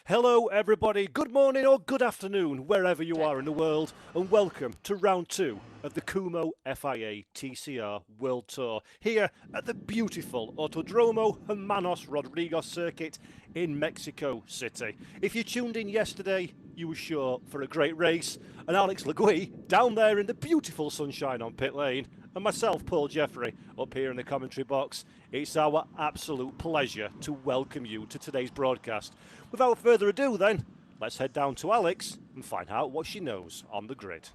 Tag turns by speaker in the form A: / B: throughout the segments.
A: Hello, everybody. Good morning or good afternoon, wherever you are in the world, and welcome to round two of the Kumho FIA TCR World Tour here at the beautiful Autodromo Hermanos Rodriguez circuit in Mexico City. If you tuned in yesterday, you were sure for a great race, and Alex Legui down there in the beautiful sunshine on pit lane, and myself, Paul Jeffrey, up here in the commentary box. It's our absolute pleasure to welcome you to today's broadcast. Without further ado then, let's head down to Alex and find out what she knows on the grid.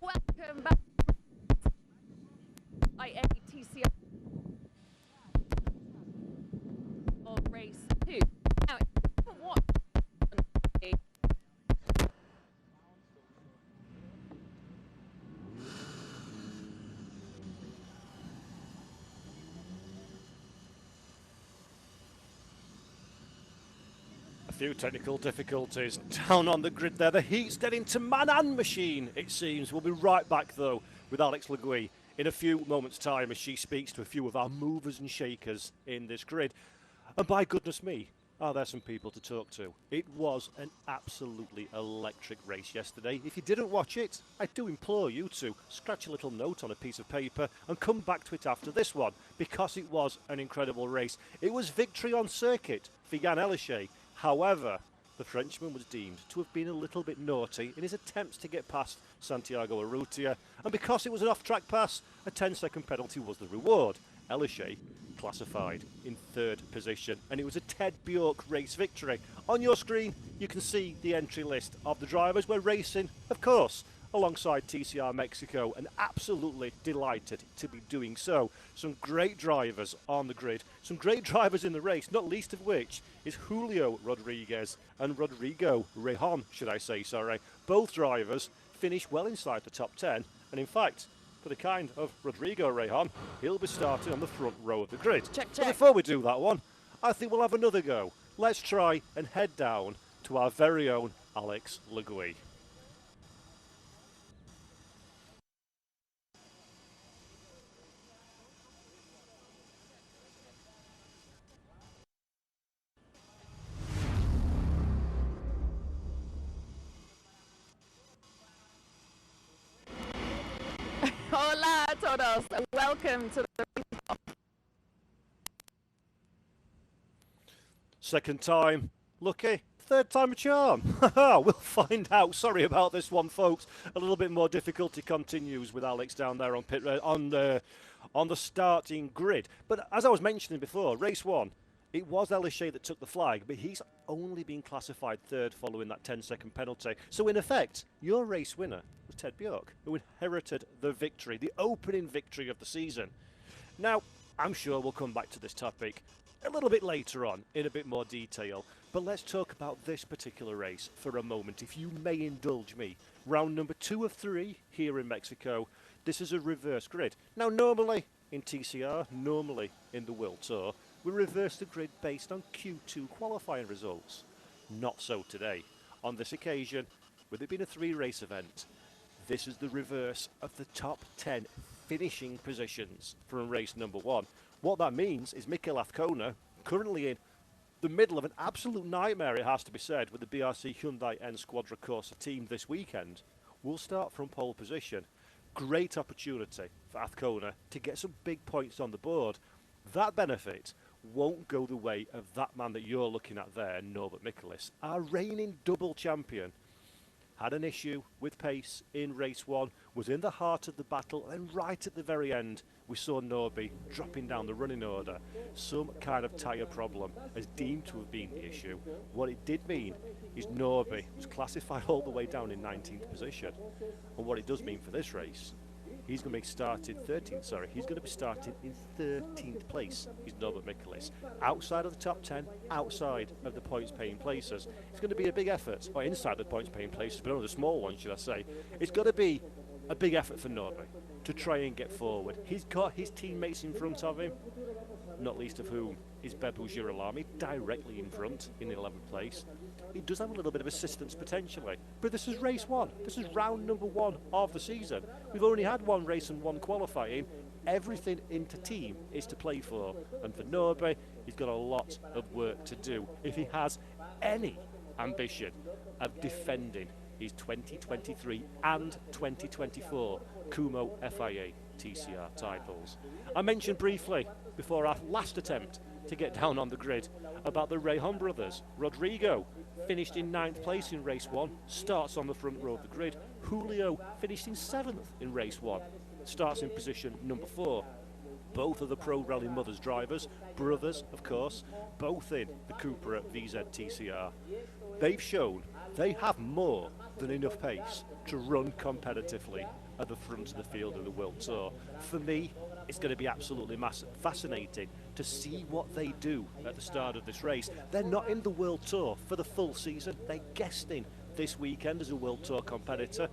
B: Welcome back. FIA TCR of race 2. Now, what
A: A few technical difficulties down on the grid there. The heat's getting to man and machine, it seems. We'll be right back, though, with Alex Legui in a few moments' time as she speaks to a few of our movers and shakers in this grid. And by goodness me, are there some people to talk to? It was an absolutely electric race yesterday. If you didn't watch it, I do implore you to scratch a little note on a piece of paper and come back to it after this one, because it was an incredible race. It was victory on circuit for Jan Elishay. However, the Frenchman was deemed to have been a little bit naughty in his attempts to get past Santiago Urrutia, and because it was an off-track pass, a 10-second penalty was the reward. Elishay classified in third position, and it was a Ted Bjork race victory. On your screen, you can see the entry list of the drivers. We're racing, of course, alongside TCR Mexico, and absolutely delighted to be doing so. Some great drivers on the grid, some great drivers in the race, not least of which is Julio Rodriguez and Rodrigo Rejon, should I say, sorry. Both drivers finished well inside the top 10, and in fact, for the kind of Rodrigo Rejon, he'll be starting on the front row of the grid.
B: Check.
A: But before we do that one, I think we'll have another go. Let's try and head down to our very own Alex Legui.
B: Hola a todos, and welcome to the
A: Second time, lucky. Third time a charm. We'll find out. Sorry about this one, folks. A little bit more difficulty continues with Alex down there on on the starting grid. But as I was mentioning before, race one, it was Elishay that took the flag, but he's only been classified third following that 10-second penalty. So in effect, your race winner was Ted Bjork, who inherited the victory, the opening victory of the season. Now, I'm sure we'll come back to this topic a little bit later on in a bit more detail, but let's talk about this particular race for a moment, if you may indulge me. Round number 2 of 3 here in Mexico. This is a reverse grid. Now, normally in TCR, normally in the World Tour, we reverse the grid based on Q2 qualifying results. Not so today. On this occasion, with it being a 3-race event, this is the reverse of the top 10 finishing positions from race number 1. What that means is Mikel Azcona, currently in the middle of an absolute nightmare, it has to be said, with the BRC Hyundai N Squadra Corsa team this weekend, will start from pole position. Great opportunity for Azcona to get some big points on the board. That benefit won't go the way of that man that you're looking at there, Norbert Michaelis, our reigning double champion. Had an issue with pace in race 1, was in the heart of the battle, and right at the very end, we saw Norby dropping down the running order. Some kind of tyre problem is deemed to have been the issue. What it did mean is Norby was classified all the way down in 19th position. And what it does mean for this race, he's going to be starting 13th, sorry. He's going to be starting in 13th place. He's Norbert Michaelis. Outside of the top 10, outside of the points-paying places. It's going to be a big effort, or inside the points-paying places, but only the small ones, should I say. It's got to be a big effort for Norby to try and get forward. He's got his teammates in front of him. not least of whom is Bebu Girolami, directly in front in 11th place. He does have a little bit of assistance potentially, but this is race one. This is round number one of the season. We've only had one race and one qualifying. Everything into team is to play for, and for Norby, he's got a lot of work to do if he has any ambition of defending his 2023 and 2024 Kumho FIA TCR titles. I mentioned briefly before our last attempt to get down on the grid about the Rejon brothers. Rodrigo finished in 9th place in race 1, starts on the front row of the grid. Julio finished in 7th in race 1, starts in position number 4. Both of the Pro Rally Mothers drivers, brothers of course, both in the Cupra VZ TCR. They've shown they have more than enough pace to run competitively at the front of the field of the World Tour. For me, it's going to be absolutely fascinating to see what they do at the start of this race. They're not in the World Tour for the full season. They're guesting this weekend as a World Tour competitor.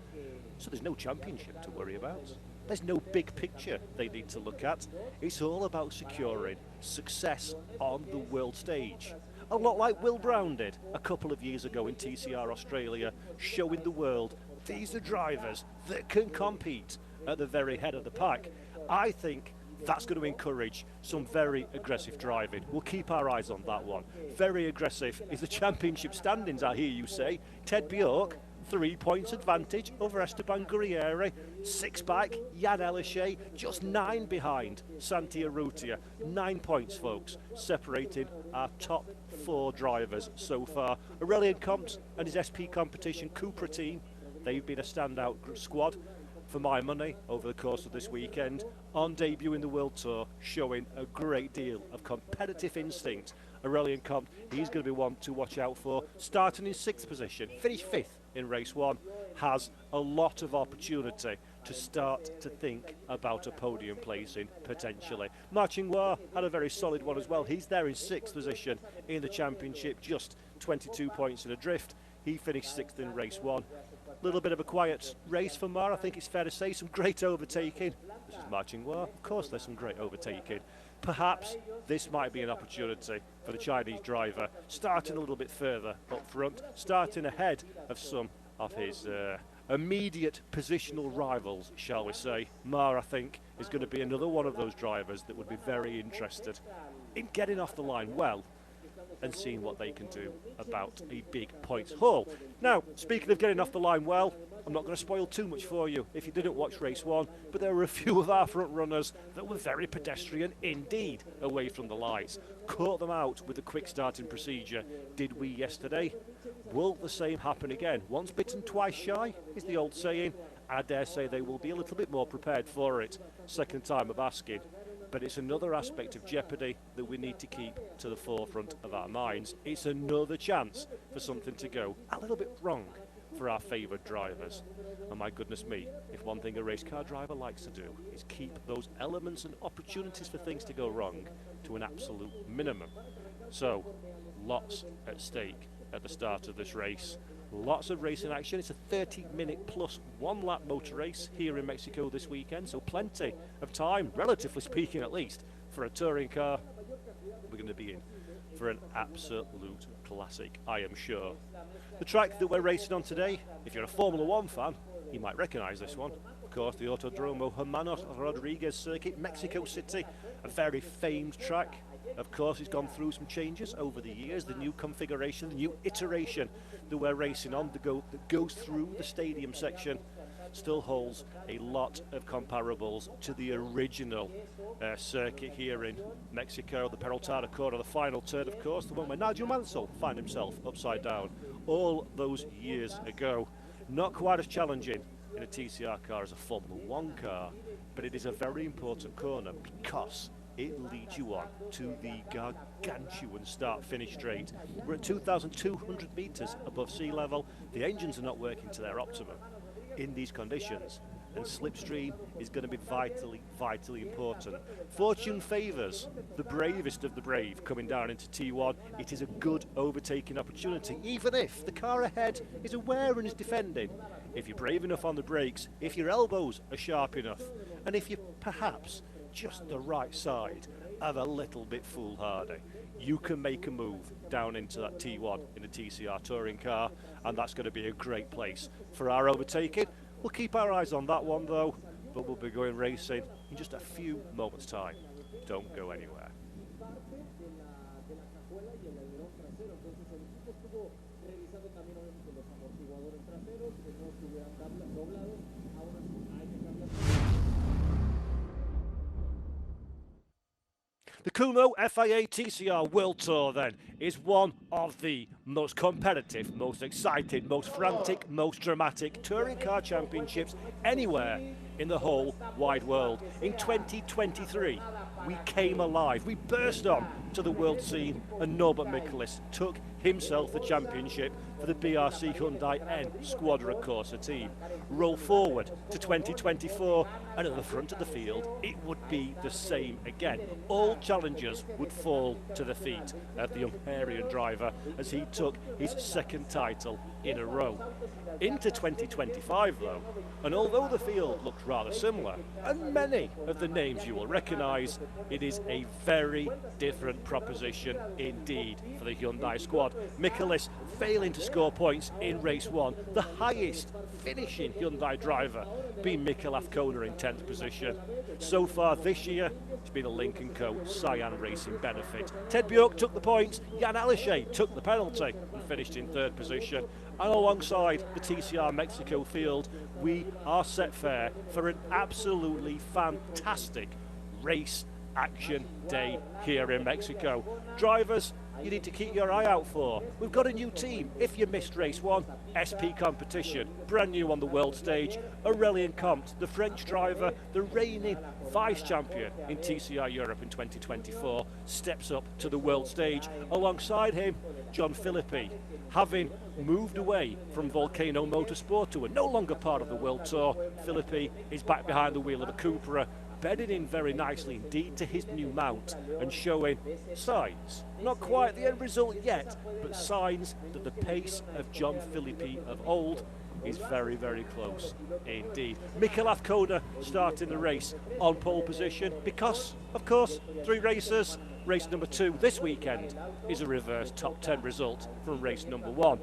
A: So there's no championship to worry about. There's no big picture they need to look at. It's all about securing success on the world stage. A lot like Will Brown did a couple of years ago in TCR Australia, showing the world these are drivers that can compete at the very head of the pack. I think that's going to encourage some very aggressive driving. We'll keep our eyes on that one. Very aggressive is the championship standings, I hear you say. Ted Bjork, 3 points advantage over Esteban Guerrieri. 6 back, Jan Elishay, just 9 behind Santi Urrutia. 9 points, folks, separating our top 4 drivers so far. Aurelien Comte and his SP Competition Cupra team, they've been a standout squad for my money over the course of this weekend, on debut in the World Tour, showing a great deal of competitive instinct. Aurelien Comte, he's going to be one to watch out for, starting in 6th position, finished 5th in race 1, has a lot of opportunity to start to think about a podium placing potentially. Marchingnois had a very solid one as well. He's there in 6th position in the championship, just 22 points in adrift. He finished 6th in race 1. Little bit of a quiet race for Mar, I think it's fair to say. Some great overtaking. This is Marchingnois. Of course there's some great overtaking. Perhaps this might be an opportunity for the Chinese driver, starting a little bit further up front, starting ahead of some of his immediate positional rivals, shall we say. Mar, I think, is going to be another one of those drivers that would be very interested in getting off the line well and seeing what they can do about a big points haul. Now, speaking of getting off the line well, I'm not going to spoil too much for you if you didn't watch race 1, but there were a few of our front runners that were very pedestrian indeed away from the lights. Caught them out with a quick starting procedure. Did we yesterday? Will the same happen again? Once bitten, twice shy is the old saying. I dare say they will be a little bit more prepared for it. Second time of asking. But it's another aspect of jeopardy that we need to keep to the forefront of our minds. It's another chance for something to go a little bit wrong for our favoured drivers. And my goodness me, if one thing a race car driver likes to do is keep those elements and opportunities for things to go wrong to an absolute minimum. So, lots at stake at the start of this race. Lots of racing action. It's a 30-minute plus 1-lap motor race here in Mexico this weekend, so plenty of time, relatively speaking at least, for a touring car. We're going to be in for an absolute classic, I am sure. The track that we're racing on today, if you're a Formula 1 fan, you might recognise this one. Of course, the Autodromo Hermanos Rodriguez circuit, Mexico City, a very famed track. Of course, it's gone through some changes over the years. The new configuration, the new iteration that we're racing on that goes through the stadium section still holds a lot of comparables to the original circuit here in Mexico. The Peraltada corner, the final turn, of course, the one where Nigel Mansell found himself upside down all those years ago. Not quite as challenging in a TCR car as a Formula 1 car, but it is a very important corner because it leads you on to the gargantuan start-finish straight. We're at 2,200 metres above sea level. The engines are not working to their optimum in these conditions, and slipstream is going to be vitally important. Fortune favours the bravest of the brave coming down into T1. It is a good overtaking opportunity, even if the car ahead is aware and is defending. If you're brave enough on the brakes, if your elbows are sharp enough, and if you're perhaps just the right side of a little bit foolhardy. You can make a move down into that T1 in a TCR touring car, and that's going to be a great place for our overtaking. We'll keep our eyes on that one though, but we'll be going racing in just a few moments' time. Don't go anywhere. The Kumho FIA TCR World Tour then is one of the most competitive, most exciting, most frantic, most dramatic touring car championships anywhere in the whole wide world. In 2023, we came alive. We burst on to the world scene, and Norbert Michaelis took himself the championship for the BRC Hyundai N Squadra Corsa team. Roll forward to 2024, and at the front of the field, it would be the same again. All challengers would fall to the feet of the Hungarian driver as he took his second title in a row. Into 2025 though, and although the field looked rather similar, and many of the names you will recognise, it is a very different proposition indeed for the Hyundai squad. Michaelis failing to score points in race one, the highest finishing Hyundai driver being Mikael Afkona in 10th position. So far this year, it's been a Lynk & Co Cyan Racing benefit. Ted Bjork took the points, Jan Alishay took the penalty and finished in 3rd position. And alongside the TCR Mexico field, we are set fair for an absolutely fantastic race action day here in Mexico. Drivers, you need to keep your eye out for. We've got a new team. If you missed race one, SP competition, brand new on the world stage. Aurélien Comte, the French driver, the reigning vice champion in TCR Europe in 2024, steps up to the world stage. Alongside him, John Philippi, having moved away from Volcano Motorsport Tour, no longer part of the World Tour. Philippi is back behind the wheel of a Cupra, bedded in very nicely indeed to his new mount and showing signs, not quite the end result yet, but signs that the pace of John Philippi of old is very, very close indeed. Mikael Afkona starting the race on pole position because, of course, 3 races. Race number 2 this weekend is a reverse top 10 result from race number 1.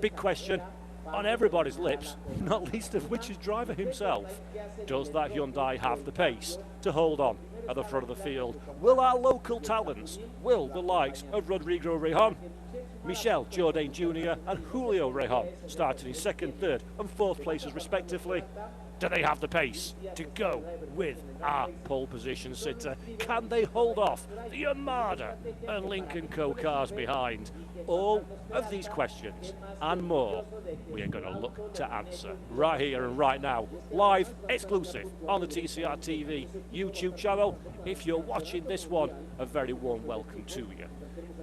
A: Big question on everybody's lips, not least of which is driver himself. Does that Hyundai have the pace to hold on at the front of the field? Will our local talents, will the likes of Rodrigo Rejon, Michel Jourdain Jr. and Julio Rejon starting in 2nd, 3rd and 4th places respectively? Do they have the pace to go with our pole position sitter? Can they hold off the Armada and Lynk & Co cars behind? All of these questions and more we are going to look to answer right here and right now, live, exclusive on the TCR TV YouTube channel. If you're watching this one, a very warm welcome to you.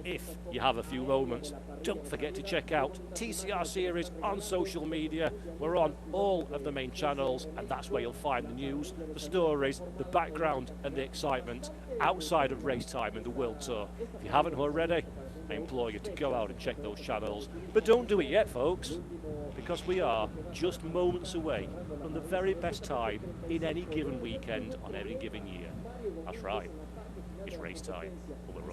A: If you have a few moments, don't forget to check out TCR Series on social media. We're on all of the main channels, and that's where you'll find the news, the stories, the background and the excitement outside of race time in the World Tour. If you haven't already, I implore you to go out and check those channels. But don't do it yet, folks, because we are just moments away from the very best time in any given weekend on any given year. That's right. It's race time, but we're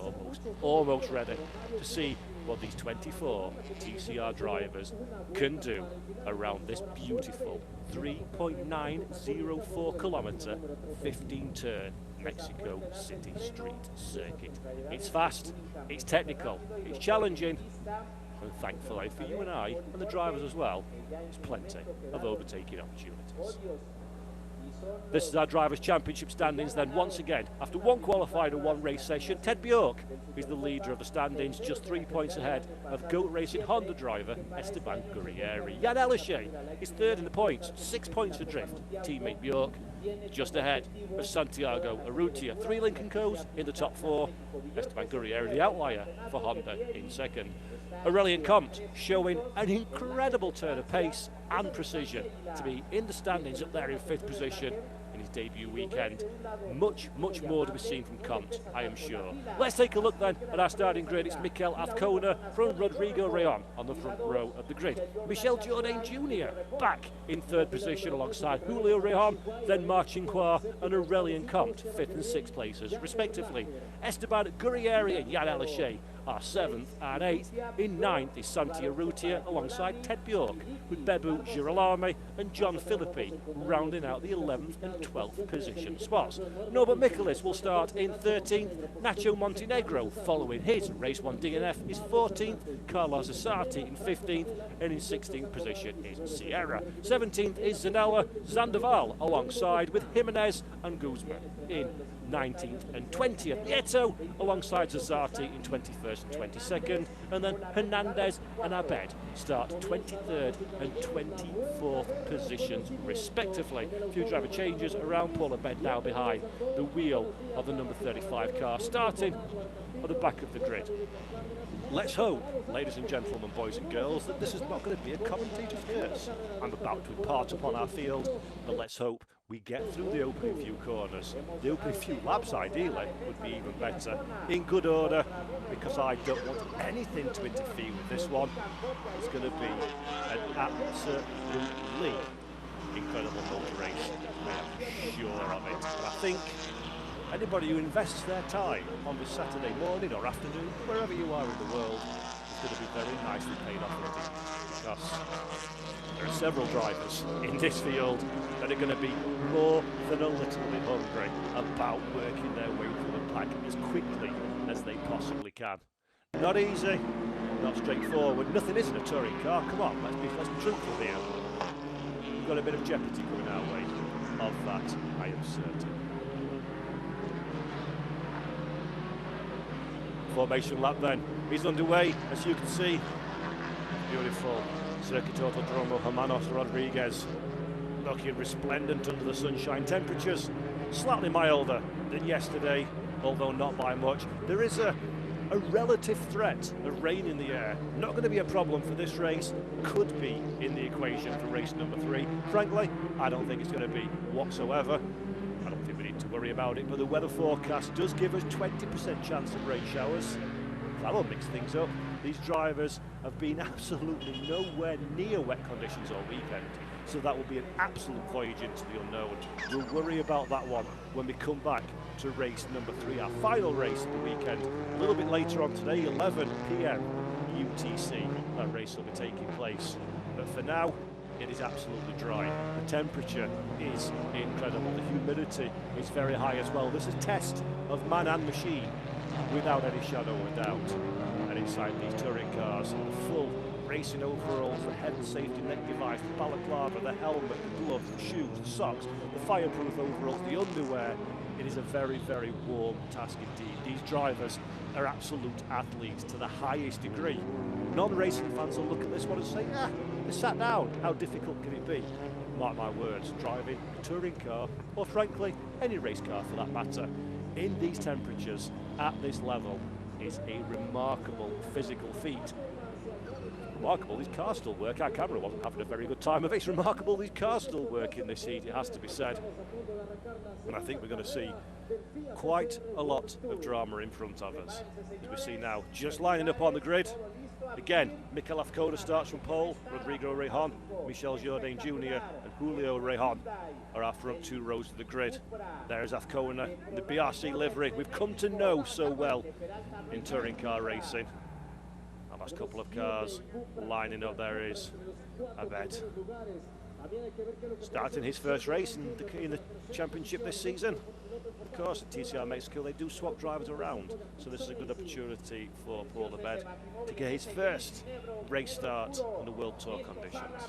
A: almost ready to see what these 24 TCR drivers can do around this beautiful 3.904 kilometre 15-turn Mexico City street circuit. It's fast, it's technical, it's challenging, and thankfully for you and I, and the drivers as well, there's plenty of overtaking opportunities. This is our Drivers' Championship standings then once again. After 1 qualified and 1 race session, Ted Bjork is the leader of the standings, just 3 points ahead of GOAT Racing Honda driver Esteban Gurrieri. Jan Alishay is 3rd in the points, 6 points adrift. Teammate Bjork just ahead of Santiago Urrutia. 3 Lynk & Co's in the top 4. Esteban Gurrieri, the outlier for Honda, in 2nd. Aurélien Comte showing an incredible turn of pace and precision to be in the standings up there in 5th position. in his debut weekend. Much more to be seen from Comte, I am sure. Let's take a look then at our starting grid. It's Mikel Azcona from Rodrigo Rejon on the front row of the grid. Michel Jourdain Jr. back in third position alongside Julio Rejon, then Marcin Khoa and Aurelien Comte, 5th and 6th places respectively. Esteban Gurrieri and Jan Aleshe are 7th and 8th. In 9th is Santi Urrutia alongside Ted Bjork, with Bebu Girolami and John Philippi rounding out the 11th and 12th position spots. Norbert Michelis will start in 13th. Nacho Montenegro, following his Race 1 DNF, is 14th. Carlos Asati in 15th, and in 16th position is Sierra. 17th is Zanella Zanderval alongside with Jimenez and Guzman in 19th and 20th. Nieto alongside Zazati in 21st and 22nd, and then Hernandez and Abed start 23rd and 24th positions respectively. A few driver changes around. Paul Abed now behind the wheel of the number 35 car, starting at the back of the grid. Let's hope, ladies and gentlemen, boys and girls, that this is not going to be a commentator's curse. I'm about to impart upon our field, but let's hope we get through the opening few corners. The opening few laps, ideally, would be even better. In good order, because I don't want anything to interfere with this one. It's going to be an absolutely incredible motor race. I am sure of it. And I think anybody who invests their time on this Saturday morning or afternoon, wherever you are in the world, is going to be very nicely paid off indeed, because there are several drivers in this field that are going to be more than a little bit hungry about working their way through the pack as quickly as they possibly can. Not easy, not straightforward. Nothing is in a touring car. Come on, let's be truthful here. We've got a bit of jeopardy coming our way. Of that, I am certain. Formation lap then is underway, as you can see. Beautiful Circuit Autodromo Hermanos Rodriguez, looking resplendent under the sunshine. Temperatures slightly milder than yesterday, although not by much. There is a relative threat of rain in the air. Not going to be a problem for this race. Could be in the equation for race number 3. Frankly, I don't think it's going to be whatsoever. I don't think we need to worry about it, but the weather forecast does give us 20% chance of rain showers. That will mix things up. These drivers have been absolutely nowhere near wet conditions all weekend, so that will be an absolute voyage into the unknown. We'll worry about that one when we come back to race number 3, our final race of the weekend. A little bit later on today, 11 p.m. UTC, that race will be taking place. But for now, it is absolutely dry. The temperature is incredible. The humidity is very high as well. This is a test of man and machine without any shadow of a doubt. And inside these touring cars, the full racing overalls, the head and safety neck device, the balaclava, the helmet, the gloves, the shoes, the socks, the fireproof overalls, the underwear. It is a very, very warm task indeed. These drivers are absolute athletes to the highest degree. Non-racing fans will look at this one and say, they sat down. How difficult can it be? Mark my words, driving a touring car, or frankly, any race car for that matter, in these temperatures, at this level, is a remarkable physical feat. Remarkable, these cars still work. Our camera wasn't having a very good time of it. It's remarkable these cars still work in this heat, it has to be said. And I think we're going to see quite a lot of drama in front of us. As we see now, just lining up on the grid. Again, Mikel Azcona starts from pole, Rodrigo Rejon, Michel Jourdain Jr. and Julio Rejon are our front 2 rows of the grid. There's Azcona in the BRC livery we've come to know so well in touring car racing. Our last couple of cars lining up, there is Abed, starting his first race in the championship this season. Of course, at TCR Mexico, they do swap drivers around, so this is a good opportunity for Paul Abed to get his first race start on the World Tour conditions.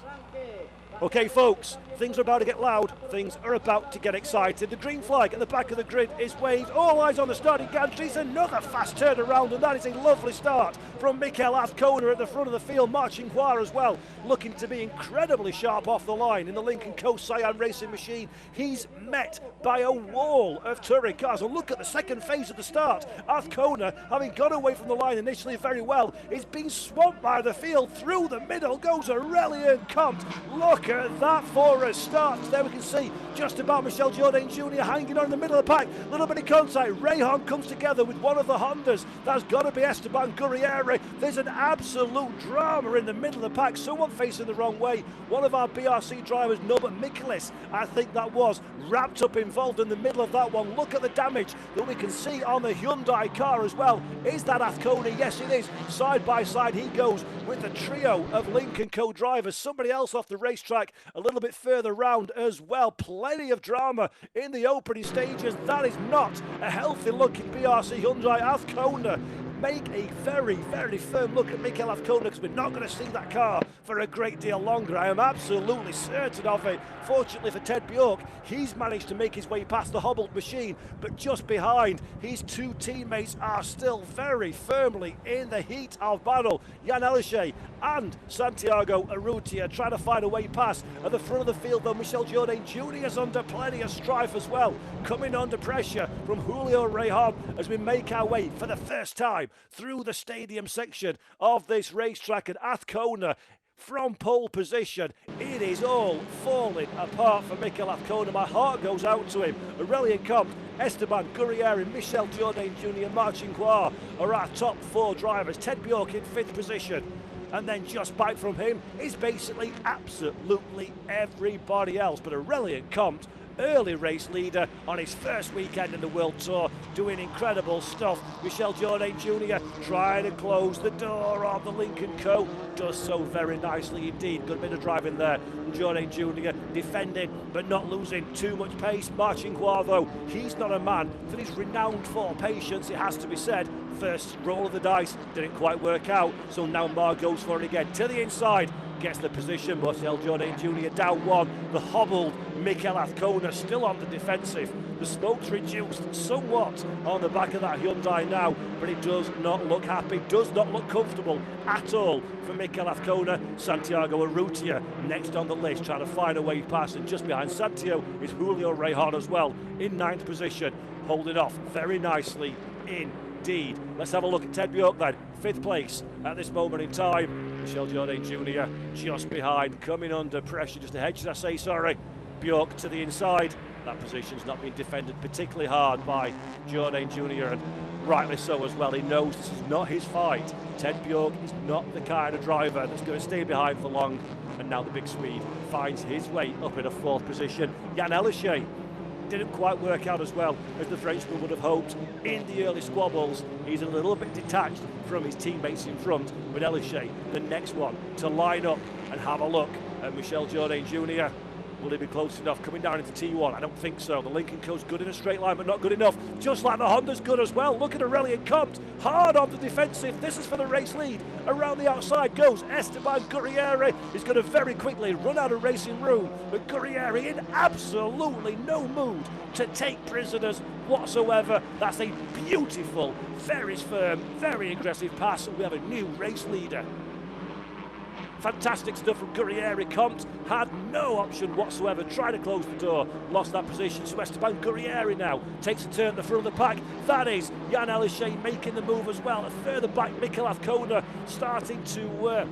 A: Okay, folks, things are about to get loud. Things are about to get excited. The green flag at the back of the grid is waved. All eyes on the starting gantries. Another fast turnaround, and that is a lovely start from Mikel Azcona at the front of the field. Marcin Khoa as well, looking to be incredibly sharp off the line. line in the Lincoln Co. Cyan Racing Machine. He's met by a wall of touring cars. And look at the second phase of the start. Azcona, having got away from the line initially very well, is being swamped by the field. Through the middle goes Aurelian Comte. Look at that for a start. There we can see just about Michel Jourdain Jr. hanging on in the middle of the pack. A little bit of contact. Rayhan comes together with one of the Hondas. That's got to be Esteban Gurriere. There's an absolute drama in the middle of the pack. Someone facing the wrong way. One of our BRC drivers, Norbert Michaelis, I think that was, wrapped up involved in the middle of that one. Look at the damage that we can see on the Hyundai car as well. Is that Azcona? Yes, it is. Side by side he goes with the trio of Lincoln Co drivers. Somebody else off the racetrack a little bit further round as well. Plenty of drama in the opening stages. That is not a healthy looking BRC Hyundai. Azcona make a very, very firm look at Mikel Azcona, because we're not going to see that car for a great deal longer. I am absolutely certain of it. Fortunately for Ted Bjork, he's managed to make his way past the hobbled machine, but just behind, his two teammates are still very firmly in the heat of battle. Jan Elishay and Santiago Urrutia trying to find a way past. At the front of the field, though, Michel Jourdain Jr. is under plenty of strife as well, coming under pressure from Julio Rayhan as we make our way for the first time through the stadium section of this racetrack. And Azcona from pole position, it is all falling apart for Mikel Azcona. My heart goes out to him. Aurelian Comte, Esteban Gurriere, Michel Jourdain Jr., Marcin Guar are our top four drivers. Ted Bjork in 5th position. And then just back from him is basically absolutely everybody else. But Aurelian Comte, early race leader on his first weekend in the World Tour, doing incredible stuff. Michel Jourdain Jr. trying to close the door of the Lincoln Co. Does so very nicely indeed. Good bit of driving there. Jourdain Jr. defending but not losing too much pace. Marcin Guar, though, he's not a man that is renowned for patience, it has to be said. First roll of the dice didn't quite work out, so now Mar goes for it again. To the inside, gets the position. Michel Jourdain Jr. down one. The hobbled Mikel Azcona still on the defensive. The smoke's reduced somewhat on the back of that Hyundai now, but it does not look happy, does not look comfortable at all for Mikel Azcona. Santiago Urrutia next on the list, trying to find a way past, and just behind Santiago is Julio Rayhan as well, in 9th position, holding off very nicely indeed. Let's have a look at Ted Bjork then, 5th place at this moment in time. Michel Jourdain Jr. just behind, coming under pressure, just ahead, should I say, sorry. Bjork to the inside. That position's not been defended particularly hard by Jourdain Jr., and rightly so as well. He knows this is not his fight. Ted Bjork is not the kind of driver that's going to stay behind for long, and now the big Swede finds his way up in a 4th position. Jan Elishay didn't quite work out as well as the Frenchman would have hoped in the early squabbles. He's a little bit detached from his teammates in front, but Elishay, the next one to line up and have a look at Michel Jourdain Jr. Will he be close enough coming down into T1? I don't think so. The Lincoln Co's good in a straight line, but not good enough. Just like the Honda's good as well. Look at Aurelian Comte, hard on the defensive. This is for the race lead. Around the outside goes Esteban Gurriere. He's going to very quickly run out of racing room. But Gurriere in absolutely no mood to take prisoners whatsoever. That's a beautiful, very firm, very aggressive pass. We have a new race leader. Fantastic stuff from Gurriere. Comte had no option whatsoever, tried to close the door, lost that position. So Esteban Gurriere now takes a turn at the front of the pack. That is Jan Elishay making the move as well. Further back, Mikel Azcona starting to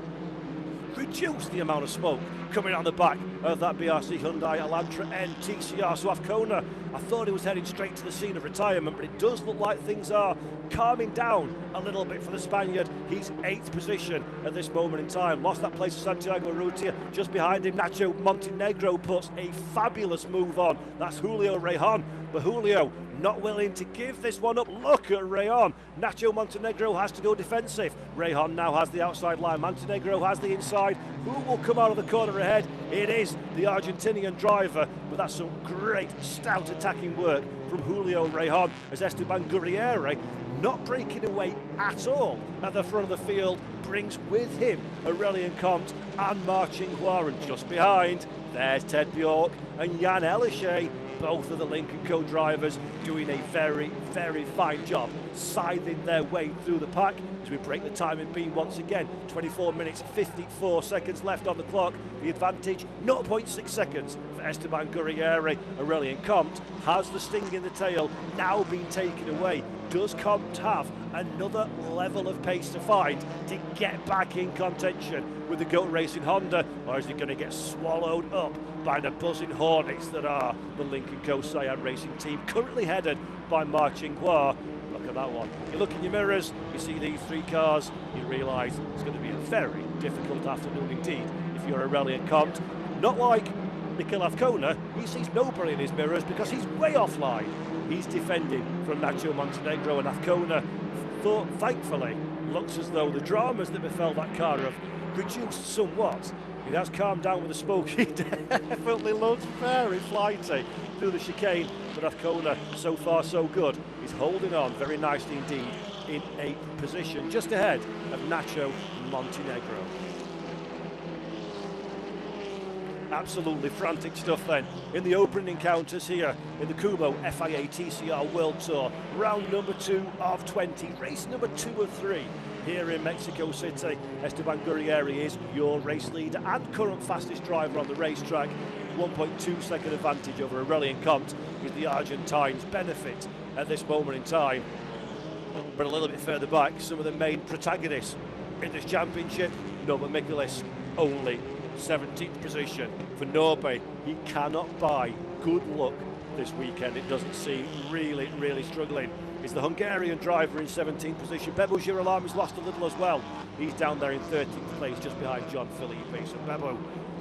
A: reduce the amount of smoke coming on the back of that BRC Hyundai Elantra N TCR. So Azcona, I thought he was heading straight to the scene of retirement, but it does look like things are calming down a little bit for the Spaniard. He's 8th position at this moment in time. Lost that place to Santiago Urrutia. Just behind him, Nacho Montenegro puts a fabulous move on. That's Julio Rayhan, but Julio not willing to give this one up. Look at Rayhan. Nacho Montenegro has to go defensive. Rayhan now has the outside line. Montenegro has the inside. Who will come out of the corner ahead? It is the Argentinian driver, but that's some great stout attacking work from Julio Rayhan as Esteban Gurriere not breaking away at all at the front of the field, brings with him Aurelien Comte and Marcin Hua, and just behind, there's Ted Bjork and Jan Elishay, both of the Lincoln Co drivers doing a very, very fine job scything their way through the pack as we break the timing beam once again. 24 minutes 54 seconds left on the clock. The advantage 0.6 seconds for Esteban Gurrieri. Aurelien Comte has the sting in the tail now being taken away. Does Comte have another level of pace to find to get back in contention with the GOAT Racing Honda, or is he going to get swallowed up by the buzzing hornets that are the Lincoln Co Cyan Racing team, currently headed by Marcin Hua? Look at that one. You look in your mirrors, you see these three cars, you realise it's going to be a very difficult afternoon indeed if you're Aurelien Comte. Not like Mikel Azcona, he sees nobody in his mirrors because he's way offline. He's defending from Nacho Montenegro, and Azcona, thankfully, looks as though the dramas that befell that car have reduced somewhat. It has calmed down with the smoke. He definitely looks very flighty through the chicane, but Azcona, so far so good. He's holding on very nicely indeed in 8th position, just ahead of Nacho Montenegro. Absolutely frantic stuff then in the opening encounters here in the Kumho FIA TCR World Tour. Round number 2 of 20, race number 2 of 3 here in Mexico City. Esteban Gurrieri is your race leader and current fastest driver on the racetrack. 1.2 second advantage over Aurelien Comte is the Argentine's benefit at this moment in time. But a little bit further back, some of the main protagonists in this championship. Norbert Michelis, only 17th position for Norby. He cannot buy good luck this weekend. It doesn't seem. Really struggling. Is the Hungarian driver in 17th position. Bebo Girolami's lost a little as well. He's down there in 13th place, just behind John Felipe. So Bebo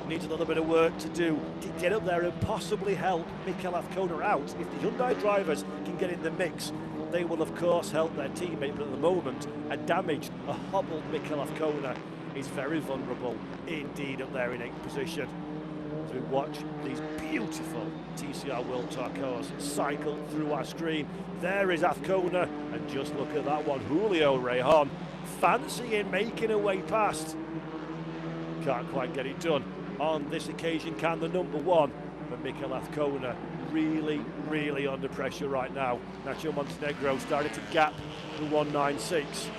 A: needs a little bit of work to do to get up there and possibly help Mikel Azcona out. If the Hyundai drivers can get in the mix, they will of course help their teammate, but at the moment a damaged, a hobbled Mikel Azcona is very vulnerable indeed up there in 8th position. As we watch these beautiful TCR World Tour cars cycle through our screen, there is Azcona, and just look at that one, Julio Rejon, fancying making a way past. Can't quite get it done on this occasion, can the number 1, but Mikel Azcona really under pressure right now. Nacho Montenegro started to gap the 196.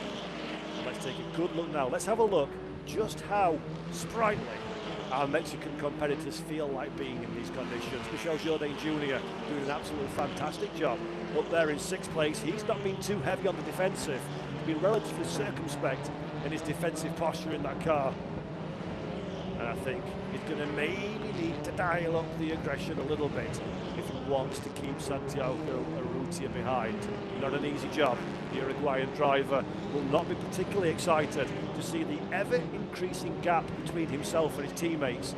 A: Let's take a good look now. Let's have a look just how sprightly our Mexican competitors feel like being in these conditions. Michel Jourdain Jr. doing an absolutely fantastic job up there in 6th place. He's not been too heavy on the defensive. He's been relatively circumspect in his defensive posture in that car. And I think he's going to maybe need to dial up the aggression a little bit if he wants to keep Santiago Urrutia behind. Not an easy job. The Uruguayan driver will not be particularly excited to see the ever-increasing gap between himself and his teammates.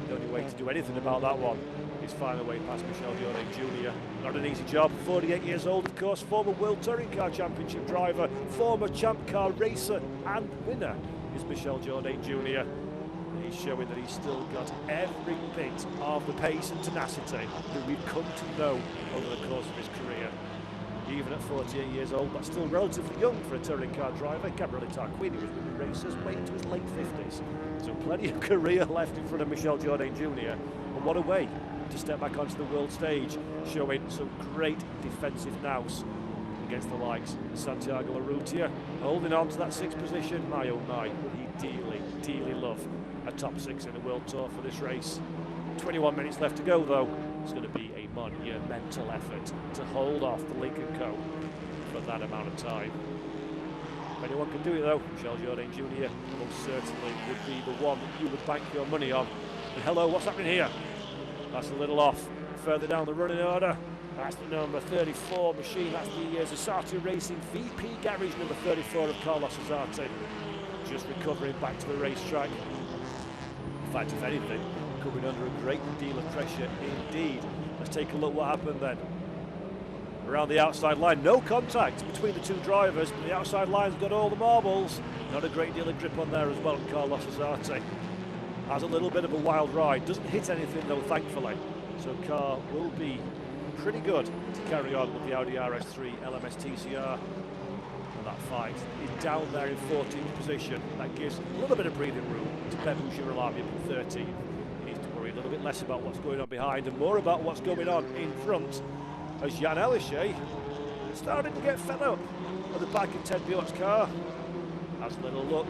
A: The only way to do anything about that one is find a way past Michel Jourdain Jr. Not an easy job. 48 years old, of course, former World Touring Car Championship driver, former Champ Car racer and winner is Michel Jourdain Jr. He's showing that he's still got every bit of the pace and tenacity that we've come to know over the course of his career. Even at 48 years old, that's still relatively young for a touring car driver. Gabriele Tarquini was winning races way into his late 50s. So plenty of career left in front of Michel Jourdain Jr. And what a way to step back onto the world stage, showing some great defensive nous against the likes of Santiago Urrutia. Holding on to that 6th position, my oh my, would he dearly love a top 6 in the World Tour for this race. 21 minutes left to go though. It's going to be a monumental effort to hold off the Lincoln Co for that amount of time. If anyone can do it though, Michel Jourdain Jr. most certainly would be the one that you would bank your money on. And hello, what's happening here? That's a little off. Further down the running order, that's the number 34 machine. That's the Zasati Racing VP Garage number 34 of Carlos Zasati. Just recovering back to the racetrack. In fact, if anything, coming under a great deal of pressure indeed. Let's take a look what happened then. Around the outside line, no contact between the two drivers, but the outside line's got all the marbles. Not a great deal of grip on there as well. Carlos Zasati has a little bit of a wild ride, doesn't hit anything though, thankfully. So car will be pretty good to carry on with the Audi RS3 LMS TCR. fight. He's down there in 14th position. That gives a little bit of breathing room to Bebu Girolami in 13th. He needs to worry a little bit less about what's going on behind and more about what's going on in front, as Jan Elishay started to get fed up at the back of Ted Bjork's car. Has a little look,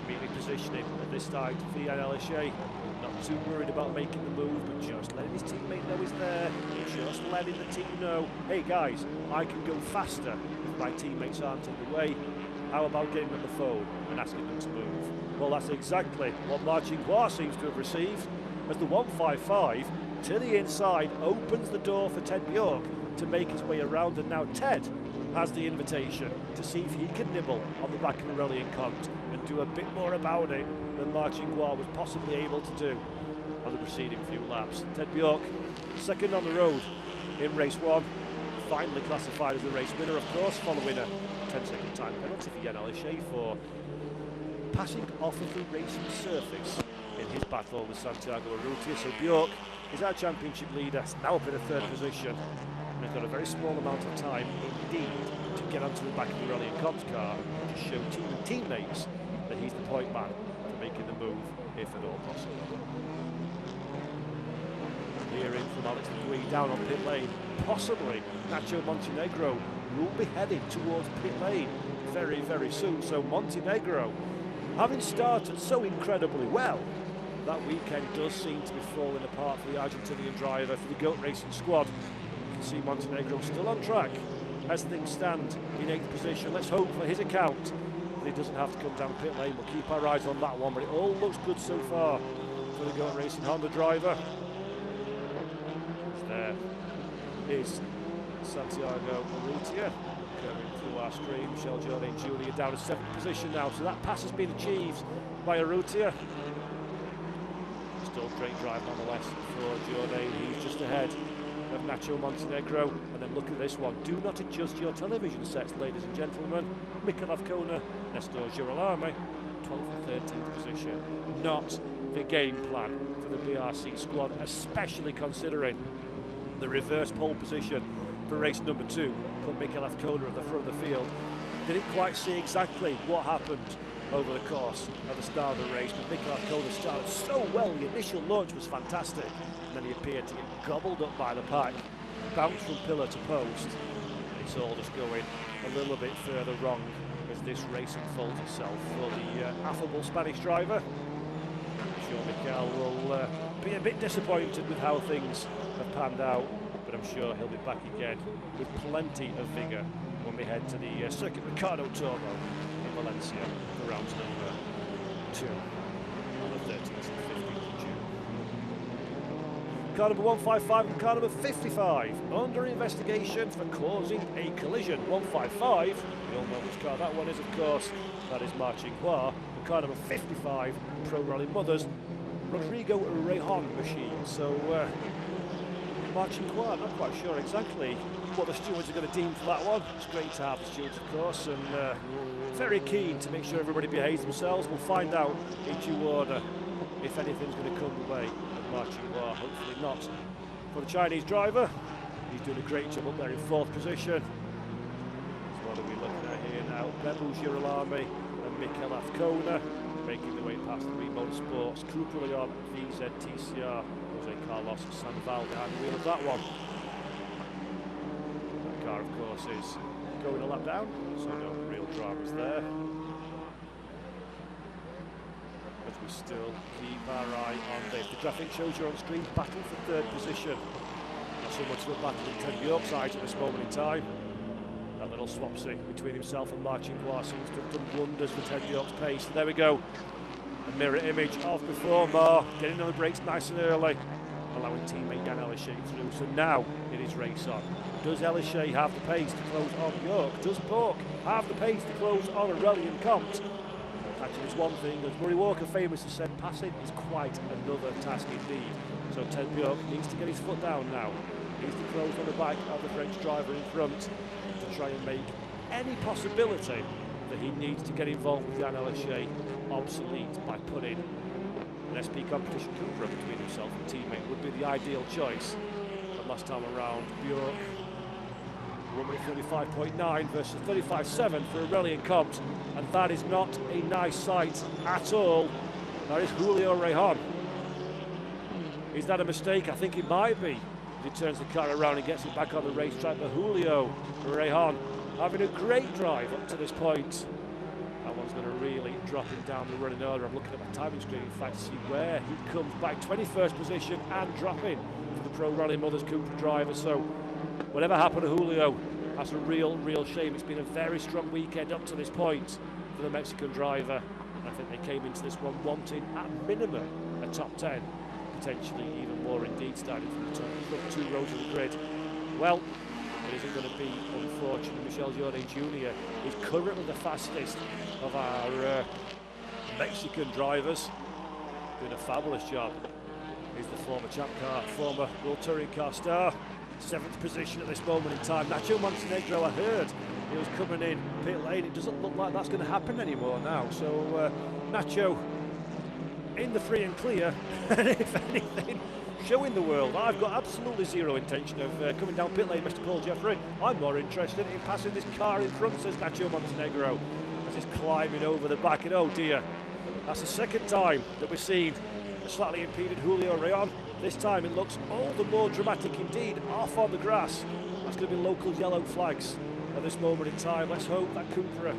A: immediately positioning at this side for Jan Elishay. Not too worried about making the move, but just letting his teammate know he's there. Just letting the team know, hey guys, I can go faster if my teammates aren't in the way. How about getting on the phone and asking them to move? Well, that's exactly what Marcin Guar seems to have received, as the 155 to the inside opens the door for Ted Bjork to make his way around, and now Ted has the invitation to see if he can nibble on the back of the Aurelian Comte and do a bit more about it than Marcin Guar was possibly able to do on the preceding few laps. Ted Bjork, second on the road in race 1, finally classified as the race winner, of course, following a 10-second time penalty for Jan Elishay for passing off of the racing surface in his battle with Santiago Urrutia. So Bjork is our championship leader, now up in a 3rd position, and has got a very small amount of time indeed to get onto the back of the Aurelian Comte car and just show team and teammates that he's the point man for making the move, if at all possible. Hearing from Alex Legui down on pit lane, possibly Nacho Montenegro will be heading towards pit lane very, very soon. So Montenegro, having started so incredibly well, that weekend does seem to be falling apart for the Argentinian driver, for the GOAT Racing squad. You can see Montenegro still on track as things stand in 8th position. Let's hope for his account that he doesn't have to come down pit lane. We'll keep our eyes on that one, but it all looks good so far for the GOAT Racing Honda driver. There is Santiago Urrutia coming through our screen. Michel Jourdain Jr. down to 7th position now, so that pass has been achieved by Urrutia. Still great drive nonetheless for Jourdain. He's just ahead of Nacho Montenegro. And then look at this one. Do not adjust your television sets, ladies and gentlemen. Mikel Avcona, Nestor Girolami, 12th and 13th position. Not the game plan for the BRC squad, especially considering the reverse pole position for race number 2 put Mikel Avcona at the front of the field. Didn't quite see exactly what happened over the course at the start of the race, but Mikel Avcona started so well. The initial launch was fantastic, and then he appeared to get gobbled up by the pack, bounced from pillar to post, and it's all just going a little bit further wrong as this race unfolds itself for the affable Spanish driver. I'm sure Mikel will be a bit disappointed with how things have panned out, but I'm sure he'll be back again with plenty of vigour when we head to the Circuit Ricardo Turbo in Valencia for round number 2 on the 13th and 15th of June. Car number 155 and car number 55 under investigation for causing a collision. 155, we all know which car that one is, of course. That is Marcin Guar. And car number 55, Pro Rally Mothers, Rodrigo Rejon machine. So Marcin Guar, not quite sure exactly what the stewards are going to deem for that one. It's great to have the stewards, of course, and very keen to make sure everybody behaves themselves. We'll find out in due order if anything's going to come the way of Marcin Guar. Hopefully not for the Chinese driver. He's doing a great job up there in 4th position. So what are we looking at here now? Bebu Girolami and Mikel Avcona making their way past the Green Motorsports, Cooper Leon, VZ TCR, Jose Carlos Sandoval behind the wheel of that one. That car, of course, is going a lap down, so no real dramas there. As we still keep our eye on this. The graphic shows you on screen, battle for 3rd position. Not so much of a battle in Ted Bjork's eyes at this moment in time. That little swapsy between himself and Marcin Guar seems to have done wonders for Ted Bjork's pace. There we go. A mirror image of before Mar, getting on the brakes nice and early, allowing teammate Jan Elishay through. So now it is race on. Does Elishay have the pace to close on Bjork? Does Bjork have the pace to close on Aurelian Comte? Actually, it's one thing, as Murray Walker famously said, passing is quite another task indeed. So Ted Bjork needs to get his foot down now. He needs to close on the back of the French driver in front to try and make any possibility that he needs to get involved with Jan Elishay obsolete by putting an SP competition Cupra between himself and teammate would be the ideal choice. But last time around, Bjork 1 minute 35.9 versus 35.7 for Aurelian Compt, and that is not a nice sight at all. That is Julio Rejon. Is that a mistake? I think it might be. He turns the car around and gets it back on the racetrack, but Julio Rejon having a great drive up to this point. That one's going to really drop him down the running order. I'm looking at my timing screen, in fact, to see where he comes back. 21st position and dropping for the Pro Rally Mothers Cooper driver. So whatever happened to Julio, that's a real shame. It's been a very strong weekend up to this point for the Mexican driver. And I think they came into this one wanting, at minimum, a top 10. Potentially even more indeed, starting from the top 2 rows of the grid. Well, it isn't going to be, unfortunately. Michel Jourdain Jr. is currently the fastest of our Mexican drivers, doing a fabulous job. He's the former champ car, former World Touring Car star, 7th position at this moment in time. Nacho Montenegro, I heard he was coming in pit lane. It doesn't look like that's going to happen anymore now. So Nacho in the free and clear, and if anything, showing the world I've got absolutely zero intention of coming down pit lane, Mr. Paul Jeffrey. I'm more interested in passing this car in front, says Nacho Montenegro, as he's climbing over the back. And oh dear, that's the second time that we've seen a slightly impeded Julio Rejon. This time it looks all the more dramatic indeed, off on the grass. That's going to be local yellow flags at this moment in time. Let's hope that Cupra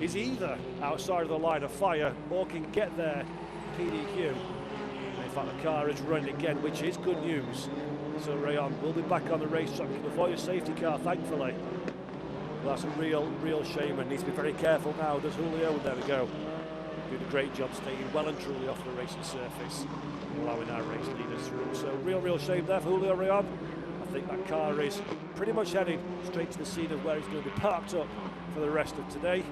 A: is either outside of the line of fire or can get there PDQ. In fact, the car is running again, which is good news. So Rejon will be back on the racetrack. He can avoid a safety car, thankfully. Well, that's a real shame, and needs to be very careful now. Does Julio? There we go. Doing a great job staying well and truly off the racing surface, allowing our race leaders through. So real shame there for Julio Rejon. I think that car is pretty much heading straight to the scene of where he's going to be parked up for the rest of today.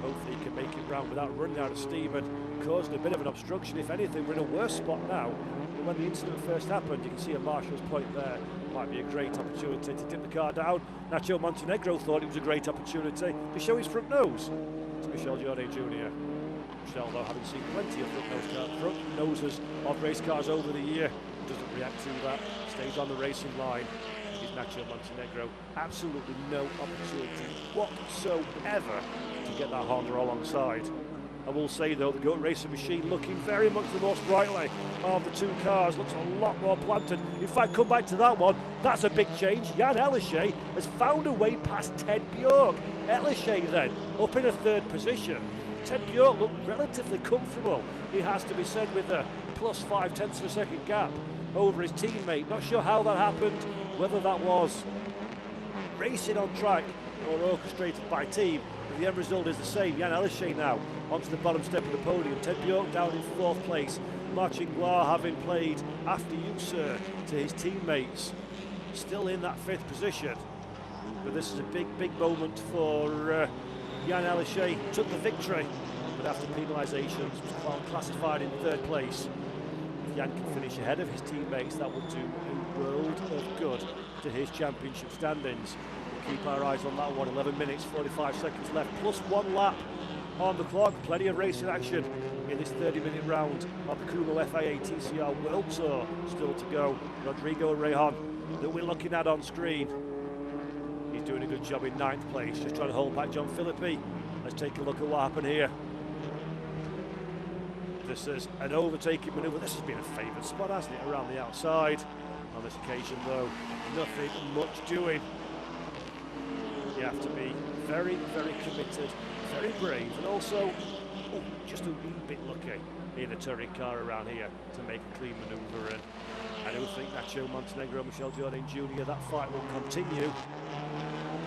A: Hopefully he can make it round without running out of steam and causing a bit of an obstruction. If anything, we're in a worse spot now than when the incident first happened. You can see a marshal's point there. Might be a great opportunity to tip the car down. Nacho Montenegro thought it was a great opportunity to show his front nose to Michel Jourdain Jr. Michel, though, having seen plenty of front noses of race cars over the year, doesn't react to that, stays on the racing line. Is Nacho Montenegro absolutely no opportunity whatsoever to get that Honda alongside. I will say though, the GOAT Racing machine looking very much the most brightly of the two cars, looks a lot more planted. In fact, come back to that one, that's a big change. Jan Elysée has found a way past Ted Bjork. Elysée then up in a 3rd position. Ted Bjork looked relatively comfortable, it has to be said, with a plus 0.5 of a second gap over his teammate. Not sure how that happened, whether that was racing on track or orchestrated by team. But the end result is the same. Jan Elysée now onto the bottom step of the podium. Ted Bjork down in 4th place. Marcin Gloire having played after you, sir, to his teammates. Still in that 5th position. But this is a big moment for Jan Elysée. Took the victory, but after penalisations was classified in 3rd place. If Jan can finish ahead of his teammates, that will do a world of good to his championship standings. We'll keep our eyes on that one. 11 minutes 45 seconds left, plus 1 lap on the clock. Plenty of racing action in this 30-minute round of the Kumho FIA TCR World Tour still to go. Rodrigo Rejon, that we're looking at on screen, he's doing a good job in 9th place, just trying to hold back John Philippi. Let's take a look at what happened here. This is an overtaking manoeuvre. This has been a favoured spot, hasn't it, around the outside. On this occasion though, nothing much doing. You have to be very committed, very brave, and also just a wee bit lucky in a touring car around here to make a clean manoeuvre. And I do think Nacho Montenegro, Michel Jourdain Jr., that fight will continue.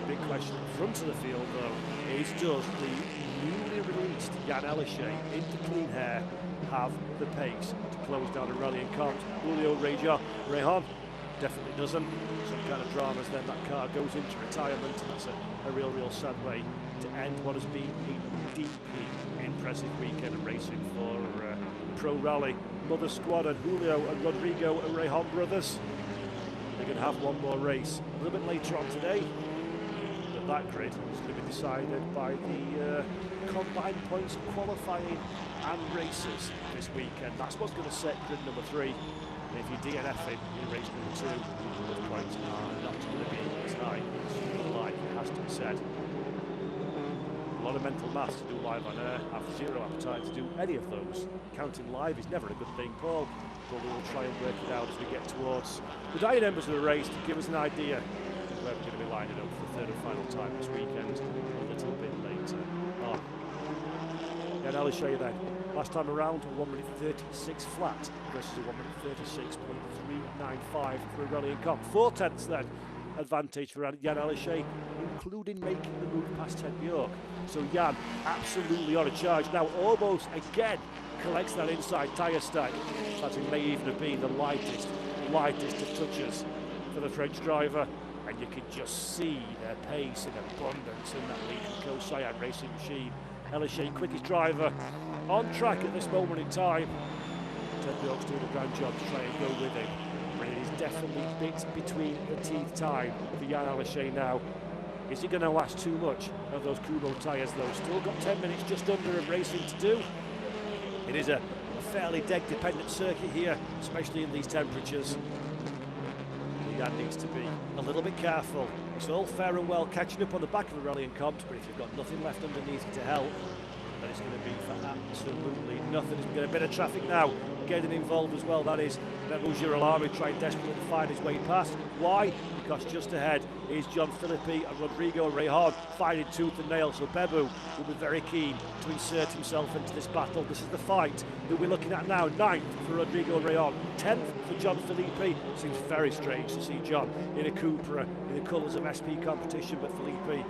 A: The big question at the front of the field though is, does the newly released Jan Elysée into clean hair have the pace to close down Aurelian Compt? Julio Rejon definitely doesn't. Some kind of dramas, then that car goes into retirement, and that's a real sad way to end what has been a deeply impressive weekend of racing for Pro Rally Mother Squad and Julio and Rodrigo Rejon brothers. They're going to have one more race a little bit later on today. But that grid is going to be decided by the combined points of qualifying and races this weekend. That's what's going to set grid number 3. And if you DNF in race number 2, those points are not going to be as high as you would like, it has to be said. A lot of mental maths to do live on air. I have zero appetite to do any of those. Counting live is never a good thing, Paul, but we will try and work it out as we get towards the dying embers of the race to give us an idea of where we're going to be lining up for the third and final time this weekend a little bit later. Oh. Yeah, now I'll show you then. Last time around, 1 minute 36 flat versus a 1 minute 36.395 for a rally and comp. 4/10 then advantage for Jan Aleshay, including making the move past Ted Bjork. So Jan absolutely on a charge now, almost again collects that inside tyre stack. That may even have been the lightest of touches for the French driver, and you can just see their pace and abundance in that leading Co-Cyan racing machine. Aleshay, quickest driver on track at this moment in time. Ted Bjork's doing a grand job to try and go with him. But it is definitely bits between the teeth time for Jan Aleshay now. Is he going to last too much of those Kumho tyres though? Still got 10 minutes just under of racing to do. It is a fairly deck-dependent circuit here, especially in these temperatures. Jan needs to be a little bit careful. It's all fair and well catching up on the back of the rally and comps, but if you've got nothing left underneath to help, then it's going to be for absolutely nothing. It's going to be a bit of traffic now getting involved as well. That is Bebu Girolamo trying desperately to find his way past. Why? Because just ahead is John Philippi and Rodrigo Rejon fighting tooth and nail. So Bebu will be very keen to insert himself into this battle. This is the fight that we're looking at now. 9th for Rodrigo Rejon, 10th for John Philippi. Seems very strange to see John in a Cupra in the colours of SP competition, but Philippi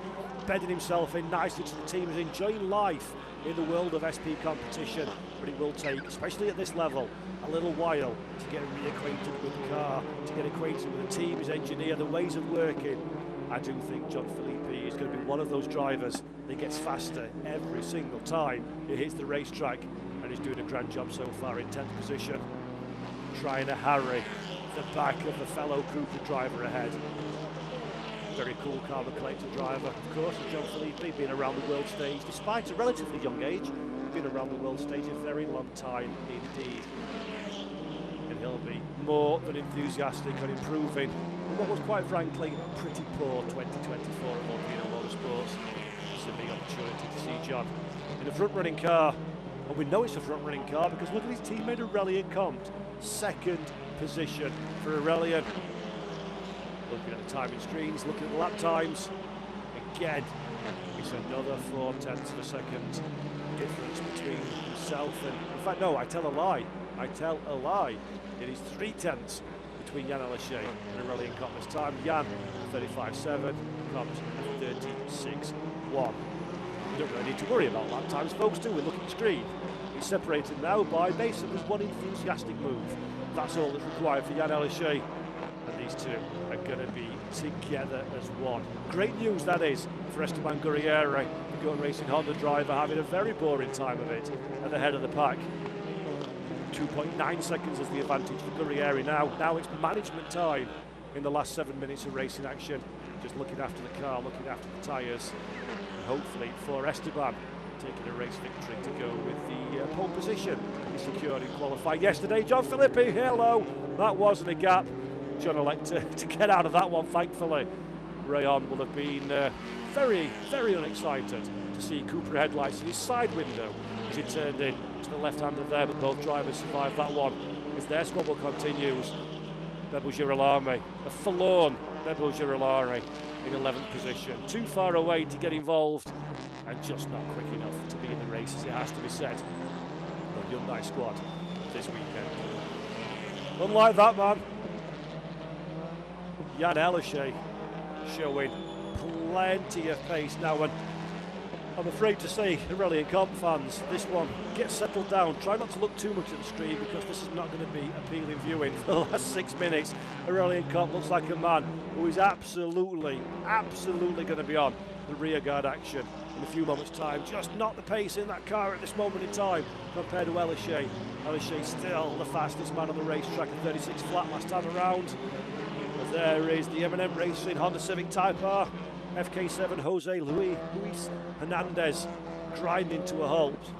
A: bedding himself in nicely to the team, is enjoying life in the world of SP competition, but it will take, especially at this level, a little while to get reacquainted with the car, to get acquainted with the team, his engineer, the ways of working. I do think John Philippi is going to be one of those drivers that gets faster every single time he hits the racetrack, and he's doing a grand job so far in 10th position, trying to harry the back of the fellow Cooper driver ahead. Very cool carbon collector driver, of course, John Philippi, been around the world stage despite a relatively young age, been around the world stage a very long time indeed. And he'll be more than enthusiastic on improving in what was quite frankly a pretty poor 2024 at Volcano Motorsports. It's a big opportunity to see John in a front-running car, and we know it's a front-running car because look at his teammate Aurelien Comte, 2nd position for Aurelien. Looking at the timing screens, looking at the lap times, again, it's another 4/10 of a second difference between himself and, in fact, no, I tell a lie. It is 3/10 between Jan Aleshay and Aurelien Comte this time. Jan 35.7, Comte 36.1. We don't really need to worry about lap times, folks, do we? Look at the screen. It's separated now by basically one enthusiastic move. That's all that's required for Jan Aleshay. And these two are going to be together as one. Great news that is for Esteban Gurriere, the Go Racing Honda driver, having a very boring time of it at the head of the pack. 2.9 seconds is the advantage for Gurriere now. Now it's management time in the last 7 minutes of racing action. Just looking after the car, looking after the tyres. And hopefully for Esteban, taking a race victory to go with the pole position he secured in qualifying yesterday. John Philippi, hello. That wasn't a gap. John elected to get out of that one, thankfully. Rejon will have been very, very unexcited to see Cooper headlights in his side window as he turned in to the left-hander there, but both drivers survived that one as their squabble continues. Bebu Girolamo, a forlorn Bebu Girolamo in 11th position. Too far away to get involved and just not quick enough to be in the race, as it has to be said. The Hyundai squad this weekend. Unlike that man, Jan Aleshay showing plenty of pace now, and I'm afraid to say, Aurelien Comte fans, this one, get settled down. Try not to look too much at the screen because this is not going to be appealing viewing for the last 6 minutes. Aurelien Comte looks like a man who is absolutely going to be on the rear guard action in a few moments' time. Just not the pace in that car at this moment in time compared to Aleshay. Aleshay still the fastest man on the racetrack at 36 flat last time around. There is the M&M Racing Honda Civic Type R FK7 Jose Luis Hernandez grinding to a halt.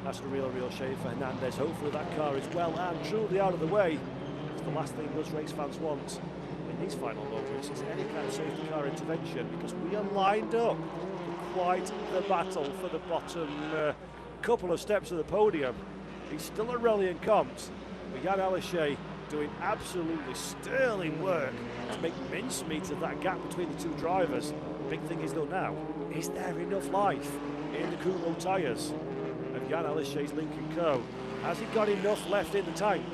A: That's a real shame for Hernandez. Hopefully that car is well and truly out of the way. It's the last thing those race fans want in these final moments is any kind of safety car intervention, because we are lined up for quite the battle for the bottom couple of steps of the podium. He's still at Rally and Comps, but Jan Aleshay doing absolutely sterling work to make mincemeat of that gap between the two drivers. The big thing is though now, is there enough life in the Kumho tyres of Jan Aleshay's Lincoln Co? Has he got enough left in the tank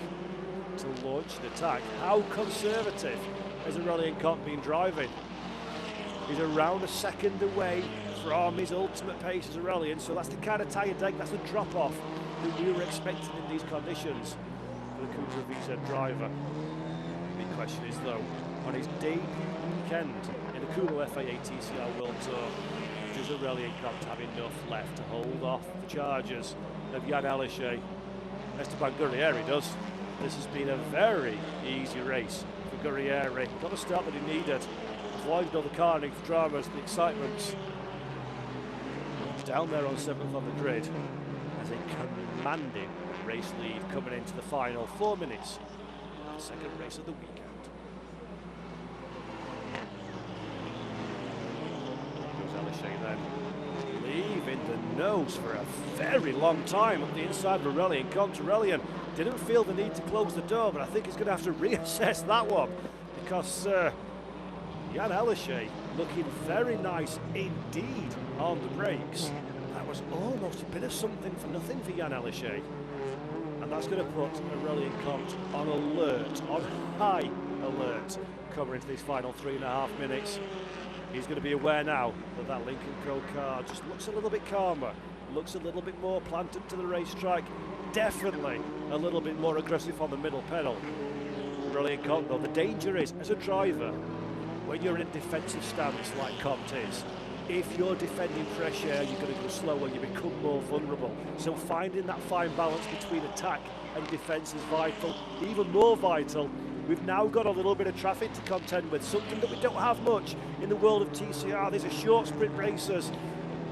A: to launch an attack? How conservative has Aurelien Comte been driving? He's around a second away from his ultimate pace as Aurelien, so that's the kind of tyre deg, that's the drop-off that we were expecting in these conditions for the Kumho VZ driver. The big question is though, on his debut weekend in the Kumho FIA TCR World Tour, does Aurelien Comte have enough left to hold off the charges of Jan Aleshay? Esteban Gurrieri does. This has been a very easy race for Gurrieri. Got the start that he needed. Avoided all the carnage, the dramas, the excitements. He's down there on 7th on the grid as a commanding race lead coming into the final 4 minutes of the second race of the weekend. Aleshay then leaving the nose for a very long time up the inside of Aurelien Comte. Aurelien didn't feel the need to close the door, but I think he's going to have to reassess that one, because Jan Aleshay looking very nice indeed on the brakes. That was almost a bit of something for nothing for Jan Aleshay, and that's going to put Aurelien Comte on alert, on high alert, coming into these final 3.5 minutes. He's going to be aware now that that Lincoln Co car just looks a little bit calmer, looks a little bit more planted to the racetrack, definitely a little bit more aggressive on the middle pedal. Aurelien Comte though, the danger is, as a driver, when you're in a defensive stance like Comte is, if you're defending fresh air, you're going to go slower, you become more vulnerable. So finding that fine balance between attack and defence is vital, even more vital. We've now got a little bit of traffic to contend with, something that we don't have much in the world of TCR. These are short sprint racers,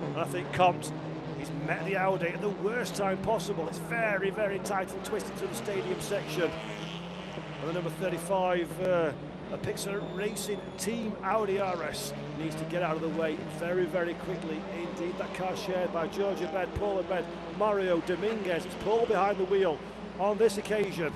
A: and I think Comte, he's met the Audi at the worst time possible. It's very tight and twisted to the stadium section. And the number 35, a Pixar Racing Team Audi RS needs to get out of the way very quickly indeed. That car shared by George Abed, Paul Abed, Mario Dominguez. It's Paul behind the wheel on this occasion.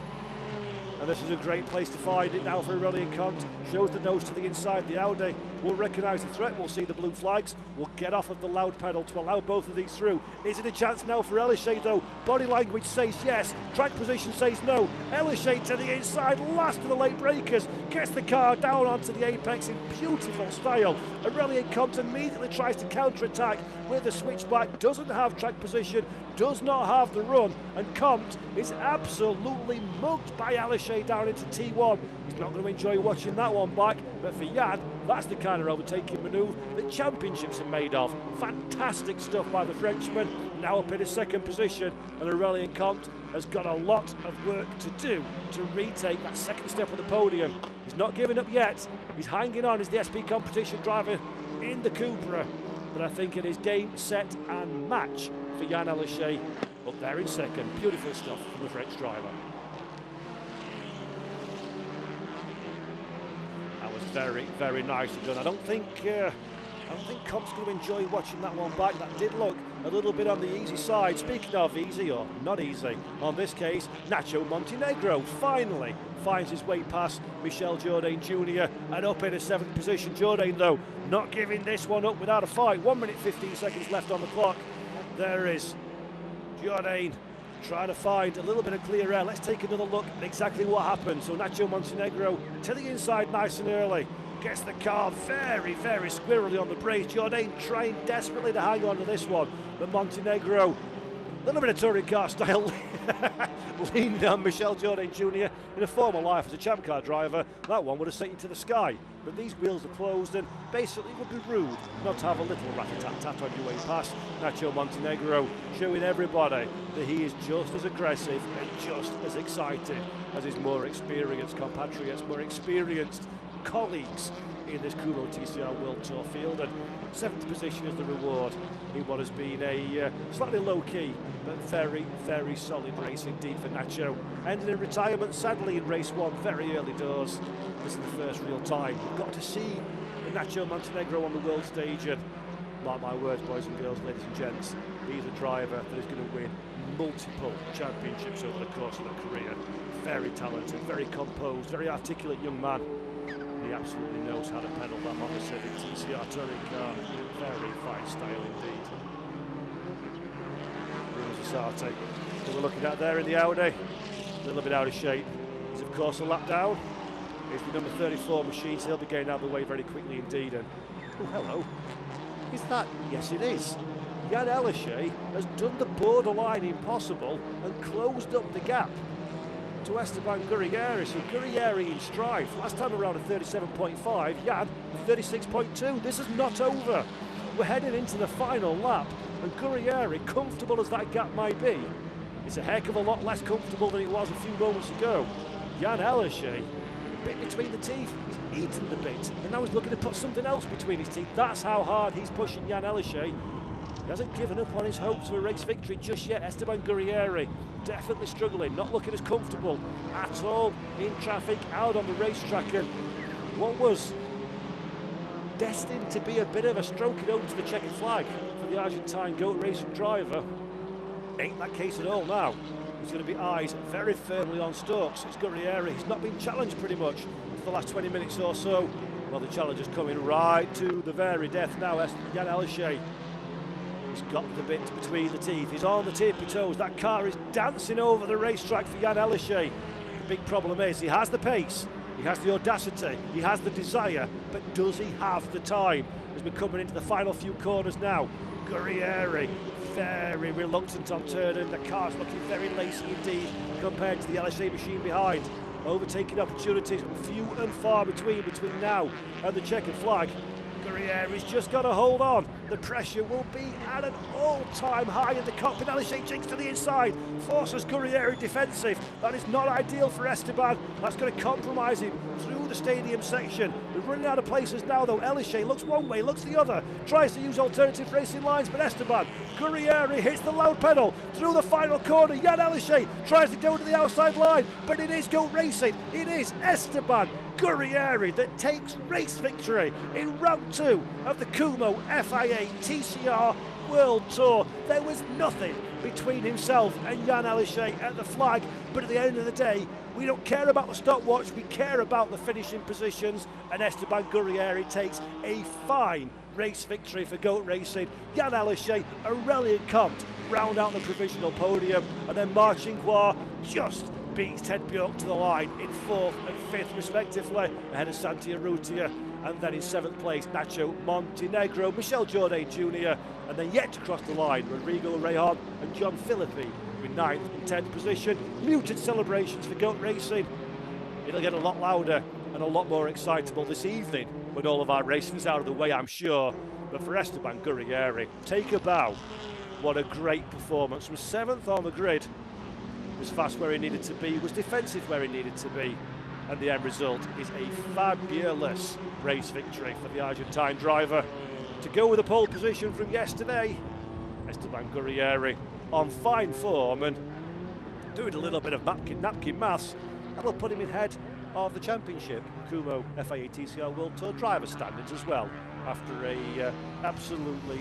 A: And this is a great place to find it now for Aurelien Comte. Shows the nose to the inside. The Audi will recognise the threat. We'll see the blue flags. We'll get off of the loud pedal to allow both of these through. Is it a chance now for Aleshay though? Body language says yes. Track position says no. Aleshay to the inside, last of the late breakers. Gets the car down onto the apex in beautiful style. Aurelien Comte immediately tries to counter-attack with the switchback. Doesn't have track position, does not have the run, and Comte is absolutely mugged by Aleshay down into T1. He's not going to enjoy watching that one back, but for Jan, that's the kind of overtaking manoeuvre that championships are made of. Fantastic stuff by the Frenchman, now up in his second position, and Aurelien Comte has got a lot of work to do to retake that second step of the podium. He's not giving up yet, he's hanging on as the SP competition driver in the Cupra, but I think it is game, set and match for Jan Aleshay up there in second. Beautiful stuff from the French driver. That was very nicely done. I don't think Comte's going to enjoy watching that one back. That did look a little bit on the easy side. Speaking of easy or not easy, on this case, Nacho Montenegro finally finds his way past Michel Jourdain Jr. and up in a 7th position. Jourdain though not giving this one up without a fight. 1 minute 15 seconds left on the clock. There is Jourdain trying to find a little bit of clear air. Let's take another look at exactly what happened. So Nacho Montenegro to the inside nice and early. Gets the car very squirrely on the brakes. Jourdain trying desperately to hang on to this one, but Montenegro, a little bit of touring car style, leaned on Michel Jourdain Jr. in a former life as a champ car driver. That one would have sent you to the sky. But these wheels are closed, and basically it would be rude not to have a little rat-a-tat-tat on your way past. Nacho Montenegro showing everybody that he is just as aggressive and just as excited as his more experienced compatriots, more experienced colleagues in this Kumho TCR World Tour field. And 7th position is the reward in what has been a slightly low-key but very, very solid race indeed for Nacho. Ended in retirement sadly in race 1, very early doors. This is the first real time we've got to see the Nacho Montenegro on the world stage, and mark my words, boys and girls, ladies and gents, he's a driver that is going to win multiple championships over the course of a career. Very talented, very composed, very articulate young man. He absolutely knows how to pedal that Honda Civic TCR touring car. Very fine style indeed. Here's Asarte, who we're looking at there in the Audi. A little bit out of shape. He's of course a lap down. He's the number 34 machine, so he'll be getting out of the way very quickly indeed. And oh, hello. Is that? Yes, it is. Jan Elyshe has done the borderline impossible and closed up the gap to Esteban Gurrieri. So Gurrieri in strife. Last time around at 37.5, Jan 36.2. This is not over. We're heading into the final lap, and Gurrieri, comfortable as that gap might be, it's a heck of a lot less comfortable than it was a few moments ago. Jan Elyshe, bit between the teeth, he's eaten the bit, and now he's looking to put something else between his teeth. That's how hard he's pushing Jan Elyshe. He hasn't given up on his hopes of a race victory just yet. Esteban Gurrieri definitely struggling, not looking as comfortable at all in traffic out on the racetrack, and what was destined to be a bit of a stroking over to the checkered flag for the Argentine goat racing driver ain't that case at all now. There's going to be eyes very firmly on Stokes. It's Gurrieri. He's not been challenged pretty much for the last 20 minutes or so. Well, the challenge is coming right to the very death now. Jan Elyshe, he's got the bit between the teeth. He's on the tippy toes. That car is dancing over the racetrack for Jan Elyshe. The big problem is he has the pace, he has the audacity, he has the desire, but does he have the time? As we're coming into the final few corners now, Gurrieri very reluctant on turning. The car's looking very lacy indeed compared to the Elyshe machine behind. Overtaking opportunities few and far between now and the checkered flag. Gurrieri's just got to hold on. The pressure will be at an all-time high in the cockpit. Elyshe jinks to the inside, forces Gurrieri defensive. That is not ideal for Esteban. That's going to compromise him through the stadium section. We're running out of places now though. Elyshe looks one way, looks the other, tries to use alternative racing lines, but Esteban, Gurrieri hits the loud pedal through the final corner. Jan Elyshe tries to go to the outside line, but it is goat racing. It is Esteban Gurrieri that takes race victory in round 2 of the Kumho FIA TCR World Tour. There was nothing between himself and Jan Elyshe at the flag, but at the end of the day, we don't care about the stopwatch, we care about the finishing positions, and Esteban Gurrieri takes a fine race victory for goat racing. Jan Elyshe, Aurelian Comte round out the provisional podium, and then Marcinkoir just beats Ted Bjork to the line in 4th and 5th respectively, ahead of Santi Urrutia, and then in 7th place Nacho Montenegro, Michel Jourdain Jr., and then yet to cross the line Rodrigo Rejon and John Philippi in 9th and 10th position. Muted celebrations for goat racing. It'll get a lot louder and a lot more excitable this evening when all of our racing is out of the way, I'm sure. But for Esteban Gurrieri, take a bow. What a great performance. Was 7th on the grid, was fast where he needed to be, was defensive where he needed to be, and the end result is a fabulous race victory for the Argentine driver. To go with a pole position from yesterday, Esteban Gurrieri on fine form and doing a little bit of napkin maths, that'll put him in head of the championship Kumho FIA TCR World Tour driver standards as well, after a absolutely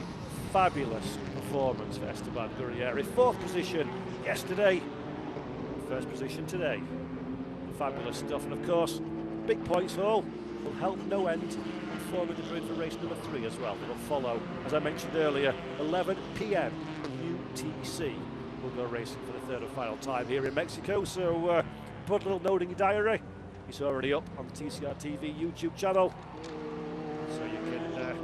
A: fabulous performance for Esteban Gurrieri. 4th position yesterday, 1st position today. Fabulous stuff, and of course big points haul will help no end in forming the grid for race number 3 as well. It'll follow, as I mentioned earlier, 11 PM UTC. We'll go racing for the 3rd and final time here in Mexico, so put a little note in your diary. It's already up on the TCR TV YouTube channel, so you can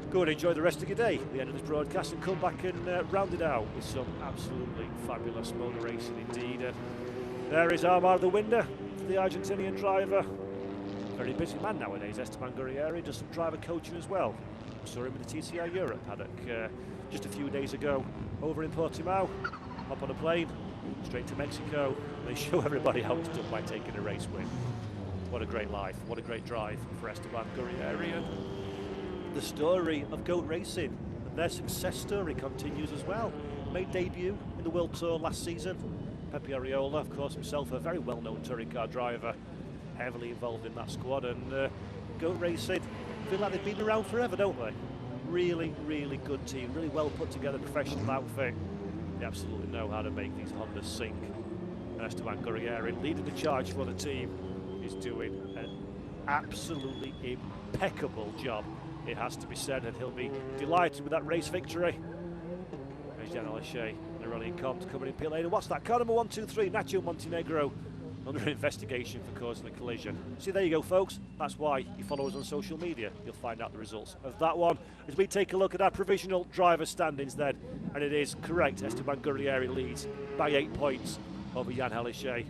A: go and enjoy the rest of your day at the end of this broadcast and come back and round it out with some absolutely fabulous motor racing indeed. There is Armar the winner for the Argentinian driver. Very busy man nowadays, Esteban Gurrieri. Does some driver coaching as well. Saw him in the TCR Europe paddock just a few days ago over in Portimao. hop on a plane, straight to Mexico, and they show everybody how it's done by taking a race win. What a great life, what a great drive for Esteban Gurrieri. And the story of GOAT Racing and their success story continues as well. Made debut in the World Tour last season. Pepe Ariola, of course, himself a very well-known touring car driver, heavily involved in that squad. And GOAT Racing feel like they've been around forever, don't they? Really, really good team, really well put together professional outfit. They absolutely know how to make these Hondas sing. And Esteban Gurrieri, leading the charge for the team, is doing an absolutely impeccable job, it has to be said, and he'll be delighted with that race victory. There's Jan Aleshe and Aurelian Comte coming in pit lane. And what's that? Car number 123, Nacho Montenegro, under investigation for causing a collision. See, there you go, folks. That's why you follow us on social media. You'll find out the results of that one as we take a look at our provisional driver standings then. And it is correct, Esteban Gurrieri leads by 8 points over Jan Aleshe.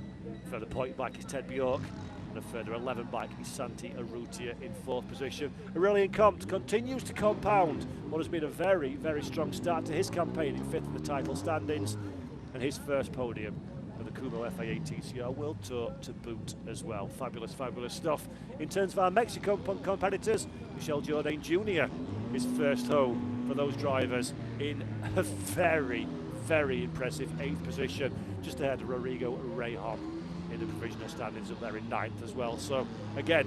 A: Further point back is Ted Bjork. And a further 11 back is Santi Urrutia in 4th position. Aurelian Comte continues to compound what has been a very, very strong start to his campaign in 5th in the title standings. And his first podium for the Kumho FIA TCR World Tour to boot as well. Fabulous, fabulous stuff. In terms of our Mexican competitors, Michel Jourdain Jr. is first home for those drivers in a very, very impressive 8th position, just ahead of Rodrigo Rejon in the provisional standings up there in 9th as well. So again,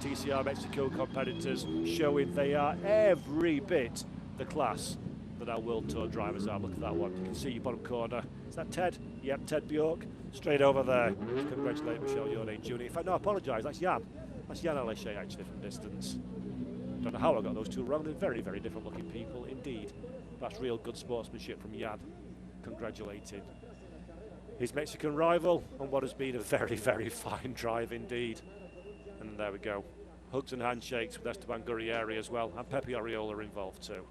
A: TCR Mexico competitors showing they are every bit the class that our World Tour drivers are. Look at that one. You can see your bottom corner. Is that Ted? Yep, Ted Bjork. Straight over there. Congratulate Michel Jourdain Jr. In fact, no, I apologise. That's Jan. That's Jan Aleshe actually from distance. Don't know how I got those two wrong. They're very, very different looking people indeed. That's real good sportsmanship from Jan. Congratulating his Mexican rival on what has been a very, very fine drive indeed. And there we go. Hugs and handshakes with Esteban Gurrieri as well, and Pepe Ariola involved too.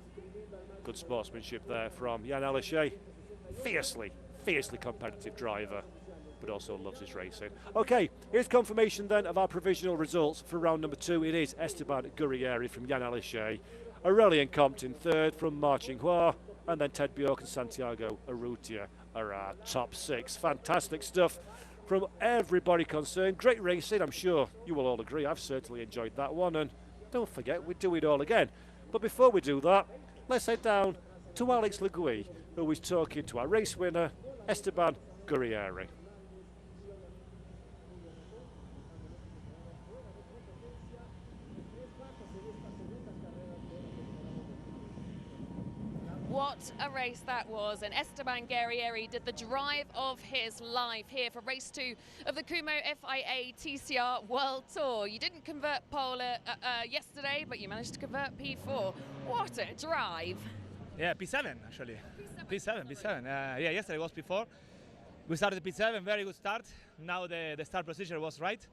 A: Good sportsmanship there from Jan Aleshe. Fiercely, fiercely competitive driver, but also loves his racing. Okay, here's confirmation then of our provisional results for round number 2. It is Esteban Gurrieri from Jan Aleshe, Aurelian Comte in 3rd from Ma Qinghua, and then Ted Bjork and Santiago Urrutia are our top 6. Fantastic stuff from everybody concerned. Great racing, I'm sure you will all agree. I've certainly enjoyed that one, and don't forget, we do it all again. But before we do that, let's head down to Alex Legui, who is talking to our race winner, Esteban Gurrieri.
B: What a race that was, and Esteban Gurrieri did the drive of his life here for race 2 of the Kumho FIA TCR World Tour. You didn't convert pole yesterday, but you managed to convert P4. What a drive!
C: Yeah, P7 actually. P7. Yeah, yesterday was P4. We started P7, very good start. Now the start procedure was right,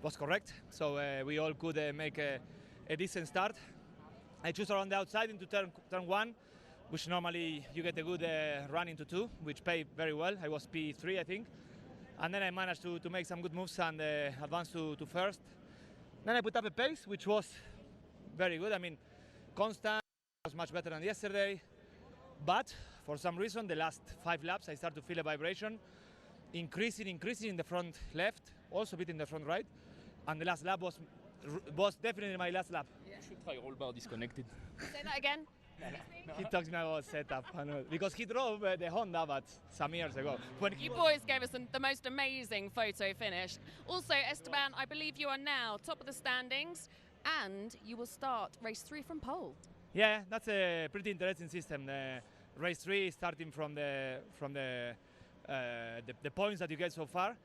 C: was correct. So we all could make a decent start. I chose around the outside into turn 1. Which normally you get a good run into 2, which paid very well. I was P3, I think. And then I managed to make some good moves and advance to 1st. Then I put up a pace, which was very good. I mean, constant, was much better than yesterday. But for some reason, the last 5 laps, I started to feel a vibration. Increasing in the front left, also a bit in the front right. And the last lap was definitely my last lap.
D: You should try roll bar disconnected.
B: Say that again.
C: He talks me about setup, because he drove the Honda, but some years ago. When
B: You boys gave us the most amazing photo finish. Also, Esteban, I believe you are now top of the standings, and you will start race 3 from pole.
C: Yeah, that's a pretty interesting system. Race 3 starting from the points that you get so far.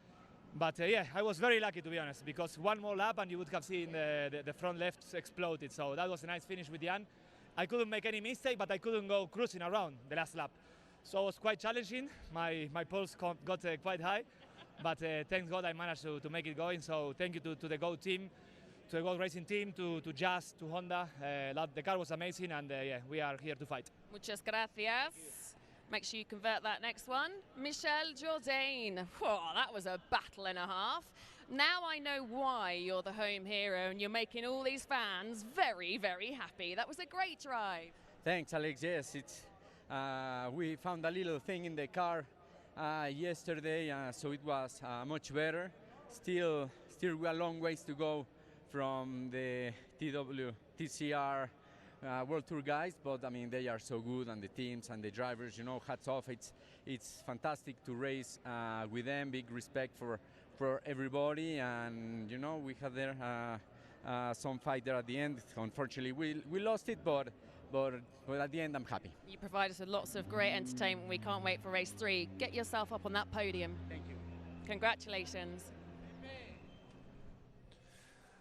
C: But yeah, I was very lucky, to be honest, because one more lap and you would have seen the front left exploded. So that was a nice finish with Jan. I couldn't make any mistake, but I couldn't go cruising around the last lap. So it was quite challenging. My pulse got quite high, but thank God I managed to make it going. So thank you to the GOAT team, to the GOAT Racing team, to Jazz, to Honda. The car was amazing, and yeah, we are here to fight.
B: Muchas gracias. Make sure you convert that next one. Michel Jourdain. Whoa, that was a battle and a half. Now I know why you're the home hero and you're making all these fans very, very happy. That was a great drive.
E: Thanks, Alex. Yes, it's we found a little thing in the car yesterday, so it was much better. Still we a long ways to go from the TCR World Tour guys, but I mean they are so good, and the teams and the drivers, you know, hats off. It's fantastic to race with them. Big respect for everybody, and you know we had there some fight there at the end. Unfortunately, we lost it, but at the end I'm happy.
B: You provide us with lots of great entertainment. We can't wait for race 3. Get yourself up on that podium.
E: Thank you.
B: Congratulations.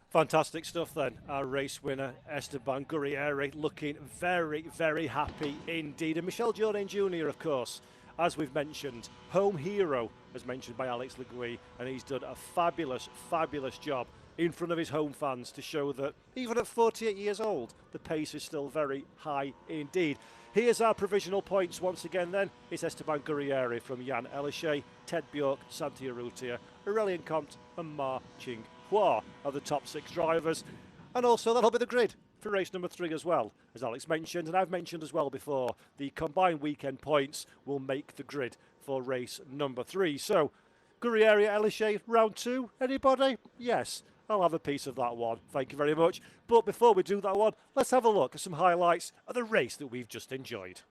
A: Fantastic stuff then. Our race winner, Esteban Gurrieri, looking very, very happy indeed. And Michel Jourdain Jr., of course, as we've mentioned, home hero, as mentioned by Alex Legui, and he's done a fabulous, fabulous job in front of his home fans to show that even at 48 years old, the pace is still very high indeed. Here's our provisional points once again then. It's Esteban Gurrieri from Jan Elishay, Ted Bjork, Santi Urrutia, Aurelien Comte and Ma Ching Hua are the top 6 drivers. And also that'll be the grid for race number 3 as well. As Alex mentioned, and I've mentioned as well before, the combined weekend points will make the grid for race number 3. So, Gurrieri, Elishay, round 2, anybody? Yes, I'll have a piece of that one. Thank you very much. But before we do that one, let's have a look at some highlights of the race that we've just enjoyed.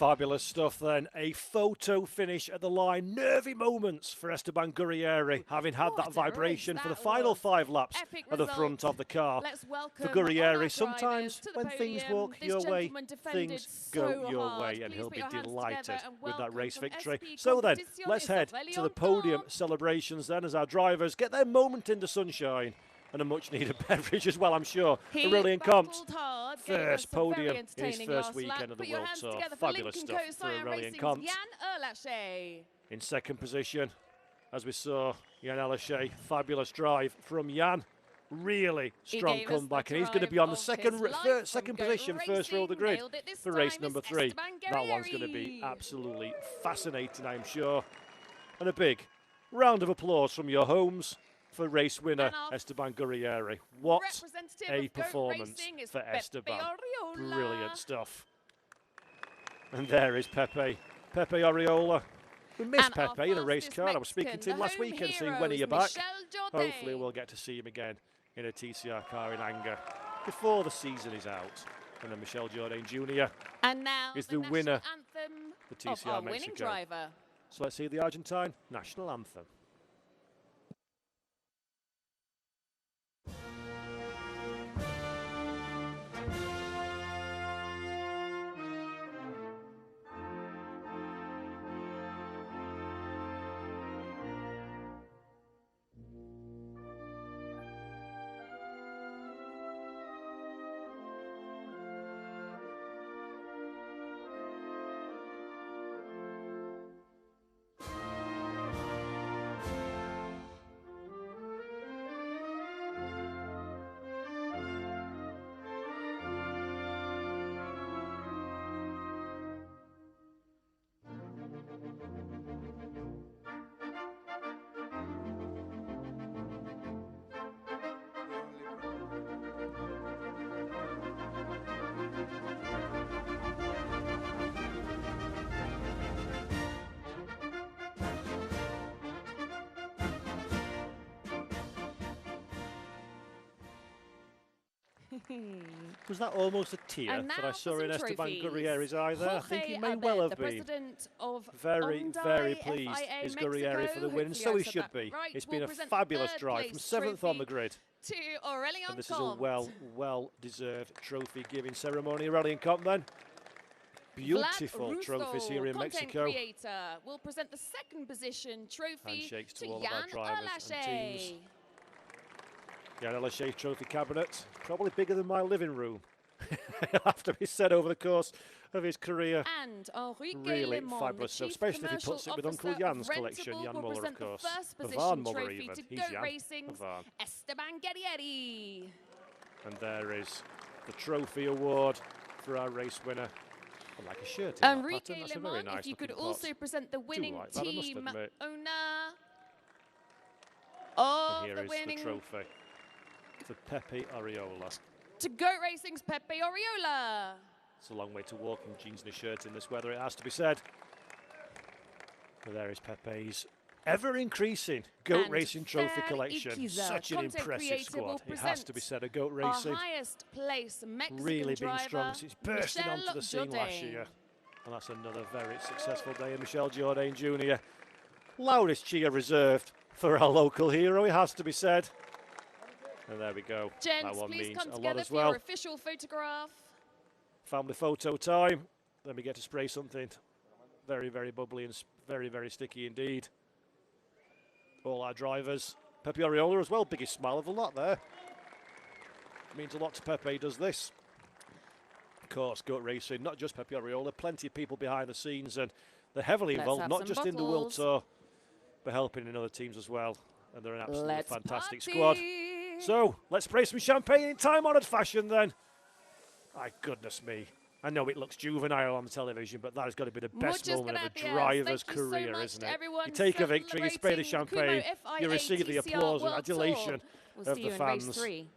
A: Fabulous stuff then. A photo finish at the line. Nervy moments for Esteban Gurrieri, having had that vibration for the final 5 laps at the front of the car. For Gurrieri, sometimes when things walk your way, things go your way, and he'll be delighted with that race victory. So then, let's head to the podium celebrations then as our drivers get their moment in the sunshine. And a much-needed beverage as well, I'm sure. Aurelien Comte, first podium in his first weekend of the World Tour. Fabulous stuff for Aurelien Comte. In second position, as we saw, Jan Elishay, fabulous drive from Jan. Really strong comeback, and he's going to be on the second position, first row of the grid for race number 3. That one's going to be absolutely fascinating, I'm sure. And a big round of applause from your homes for race winner Esteban Gurrieri. What a performance for Esteban. Brilliant stuff. And there is Pepe Oriola. We missed Pepe in a race car. I was speaking to him last weekend, seeing when are back. Hopefully we'll get to see him again in a TCR car in anger before the season is out. And then Michel Jourdain Jr. is the winner for TCR Mexico. So let's see the Argentine national anthem. Was that almost a tear
B: And
A: that I
B: now
A: saw
B: for
A: in
B: some
A: Esteban
B: trophies.
A: Guerrieri's eye there? I think
B: Jorge
A: he may
B: Abed,
A: well have
B: the
A: been.
B: president of
A: Very,
B: Hyundai
A: very pleased
B: FIA
A: is Guerrieri for the
B: Mexico.
A: win, and
B: Hopefully
A: so
B: I
A: he
B: said
A: should
B: that
A: be.
B: right.
A: It's
B: We'll
A: been a
B: present the
A: fabulous
B: third
A: drive from
B: place
A: 7th on the
B: trophy
A: grid.
B: to Aurelian
A: And this is a
B: Comte.
A: well-deserved trophy-giving ceremony. Aurelian Comte then. Beautiful
B: Vlad
A: trophies here in
B: content
A: Mexico.
B: creator, will present the second position trophy
A: Handshakes to
B: to
A: all of our
B: Jan
A: drivers and teams.
B: Alache.
A: Jan Alache's trophy cabinet, probably bigger than my living room. After he said over the course of his career.
B: And Enrique
A: Really
B: Lemon,
A: fabulous
B: the
A: stuff,
B: Chief
A: especially if he puts it with Uncle
B: Commercial
A: Jan's
B: Officer
A: collection,
B: of
A: Jan
B: Rentable, will
A: Muller, of
B: present the
A: course.
B: first
A: The
B: position
A: Van Muller
B: trophy
A: even.
B: to
A: He's
B: Goat
A: Jan.
B: Racing's
A: The Van.
B: Esteban Guerrieri.
A: And there is the trophy award for our race winner. I like a shirt in
B: Enrique
A: that pattern. That's a very
B: Lemon,
A: nice
B: if you could
A: looking
B: also
A: pot.
B: present the winning
A: like that, I must
B: team
A: admit.
B: owner
A: And
B: of
A: here
B: the
A: is
B: winning
A: the trophy to Pepe Ariola.
B: to Goat Racing's Pepe Oriola.
A: It's a long way to walk in jeans and a shirt in this weather, it has to be said. But there is Pepe's ever-increasing Goat
B: And
A: Racing trophy
B: Fer
A: collection.
B: Iquiza,
A: Such an
B: content
A: impressive
B: creator,
A: squad,
B: will
A: it has to be said, at Goat Racing.
B: Our highest place Mexican
A: Really
B: driver,
A: been strong since bursting
B: Michel
A: onto the scene last
B: Jourdain.
A: year. And that's another very successful day in Michel Jourdain Jr. Loudest cheer reserved for our local hero, it has to be said. And there we go.
B: Gents,
A: that one
B: please
A: means
B: come
A: a lot
B: together
A: as
B: for
A: well.
B: your official photograph.
A: Family photo time. Let me get to spray something very, very bubbly and very, very sticky indeed. All our drivers. Pepe Oriola as well, biggest smile of the lot there. Means a lot to Pepe, does this. Of course, Goat Racing, not just Pepe Oriola, plenty of people behind the scenes, and they're heavily
B: Let's
A: involved,
B: have
A: not
B: some
A: just in the World
B: bottles.
A: Tour, but helping in other teams as well. And they're an absolutely
B: Let's
A: fantastic
B: party.
A: squad. So, let's spray some champagne in time-honoured fashion then. My goodness me. I know it looks juvenile on the television, but that has got to be the best
B: Muchas
A: moment of a
B: gracias.
A: driver's
B: Thank you so
A: career,
B: much
A: isn't
B: to
A: it?
B: everyone
A: You take a victory, you spray the
B: celebrating
A: champagne,
B: Kumho
A: you
B: FIA
A: receive the
B: TCR
A: applause and
B: World Tour.
A: adulation
B: We'll
A: of
B: see
A: the
B: you in race
A: fans.
B: 3.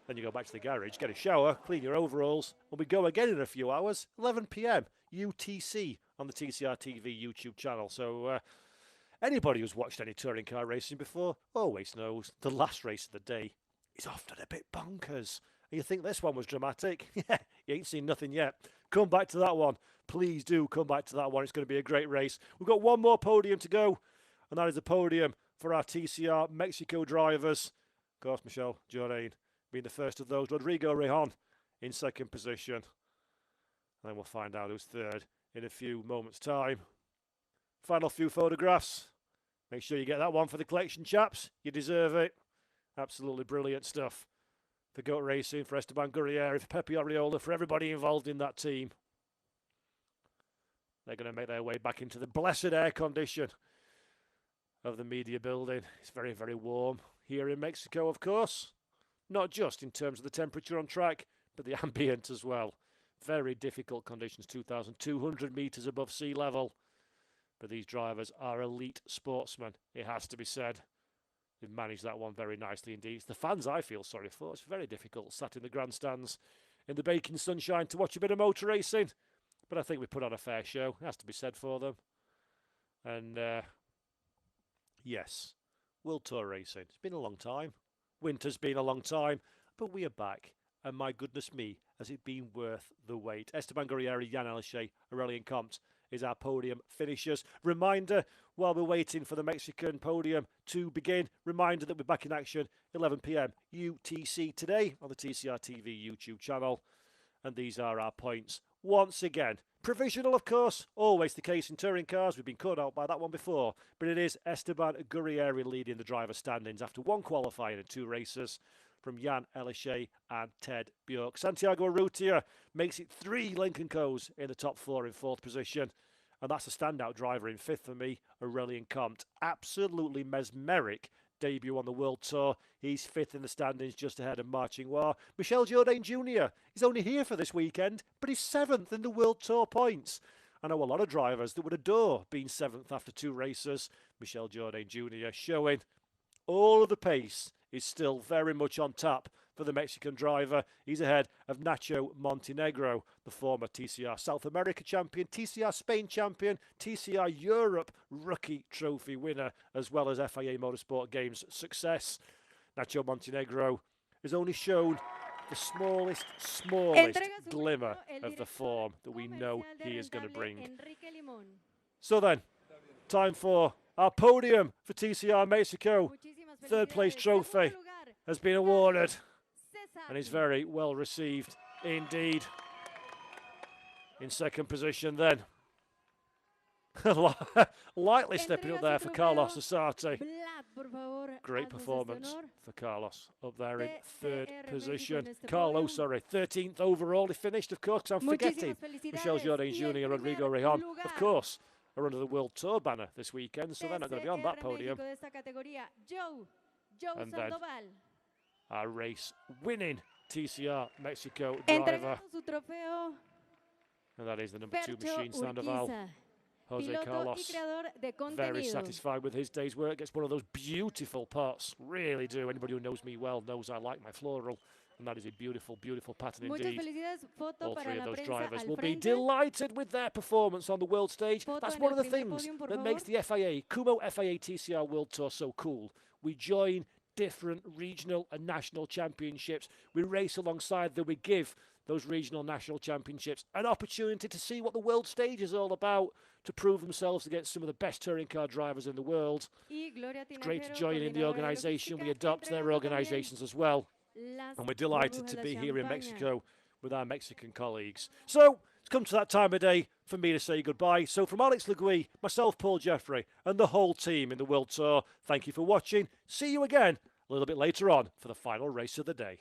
A: Then you go back to the garage, get a shower, clean your overalls, and we go again in a few hours, 11 p.m. UTC on the TCR TV YouTube channel. So anybody who's watched any touring car racing before always knows the last race of the day is often a bit bonkers. And you think this one was dramatic? Yeah, you ain't seen nothing yet. Come back to that one. Please do come back to that one. It's going to be a great race. We've got one more podium to go, and that is a podium for our TCR Mexico drivers. Of course, Michel Jourdain being the first of those. Rodrigo Rejon in second position. And then we'll find out who's third in a few moments' time. Final few photographs. Make sure you get that one for the collection, chaps. You deserve it. Absolutely brilliant stuff. For Goat Racing, for Esteban Guerrieri, for Pepe Oriola, for everybody involved in that team. They're going to make their way back into the blessed air condition of the media building. It's very, very warm here in Mexico, of course. Not just in terms of the temperature on track, but the ambient as well. Very difficult conditions, 2,200 metres above sea level. But these drivers are elite sportsmen, it has to be said. They've managed that one very nicely indeed. It's the fans I feel sorry for. It's very difficult sat in the grandstands in the baking sunshine to watch a bit of motor racing. But I think we put on a fair show. It has to be said for them. And yes, World Tour racing. It's been a long time. Winter's been a long time. But we are back. And my goodness me, has it been worth the wait. Esteban Guerrieri, Jan Alache, Aurelian Comte is our podium finishers. Reminder, while we're waiting for the Mexican podium to begin, reminder that we're back in action 11 p.m. UTC today on the TCR TV YouTube channel. And these are our points. Once again, provisional, of course, always the case in touring cars. We've been caught out by that one before. But it is Esteban Guerrieri leading the driver standings after one qualifying and two races from Jan Alache and Ted Bjork. Santiago Urrutia makes it 3 Lincoln Co's in the top 4 in 4th position. And that's a standout driver in 5th for me, Aurelian Comte. Absolutely mesmeric debut on the World Tour. He's 5th in the standings, just ahead of Marching War. Michel Jourdain Jr. is only here for this weekend, but he's 7th in the World Tour points. I know a lot of drivers that would adore being 7th after 2 races. Michel Jourdain Jr. showing all of the pace is still very much on tap for the Mexican driver. He's ahead of Nacho Montenegro, the former TCR South America champion, TCR Spain champion, TCR Europe Rookie Trophy winner, as well as FIA Motorsport Games success. Nacho Montenegro has only shown the smallest glimmer of the form that we know he is going to bring. So then, time for our podium for TCR Mexico. Third place trophy has been awarded and is very well received indeed. In second position then, lightly stepping up there for Carlos Asarte. Great performance for Carlos up there in third position. Carlos, sorry, 13th overall. He finished, of course, because I'm forgetting Michel Jourdain Jr. and Rodrigo Rejon, of course, are under the World Tour banner this weekend, so they're not going to be on that podium. And then our race winning TCR Mexico driver, and that is the number 2 machine Sandoval. Jose Carlos, very satisfied with his day's work. Gets one of those beautiful pots, really do. Anybody who knows me well knows I like my floral, and that is a beautiful, beautiful pattern indeed. All three of those drivers will be delighted with their performance on the world stage. That's one of the things that makes the FIA, Kumho FIA TCR World Tour so cool. We join different regional and national championships. We race alongside them. We give those regional national championships an opportunity to see what the world stage is all about, to prove themselves against some of the best touring car drivers in the world. It's great to join in the organisation. We adopt their organisations as well. And we're delighted to be here in Mexico with our Mexican colleagues. So it's come to that time of day for me to say goodbye. So from Alex Legui, myself, Paul Jeffrey, and the whole team in the World Tour, thank you for watching. See you again a little bit later on for the final race of the day.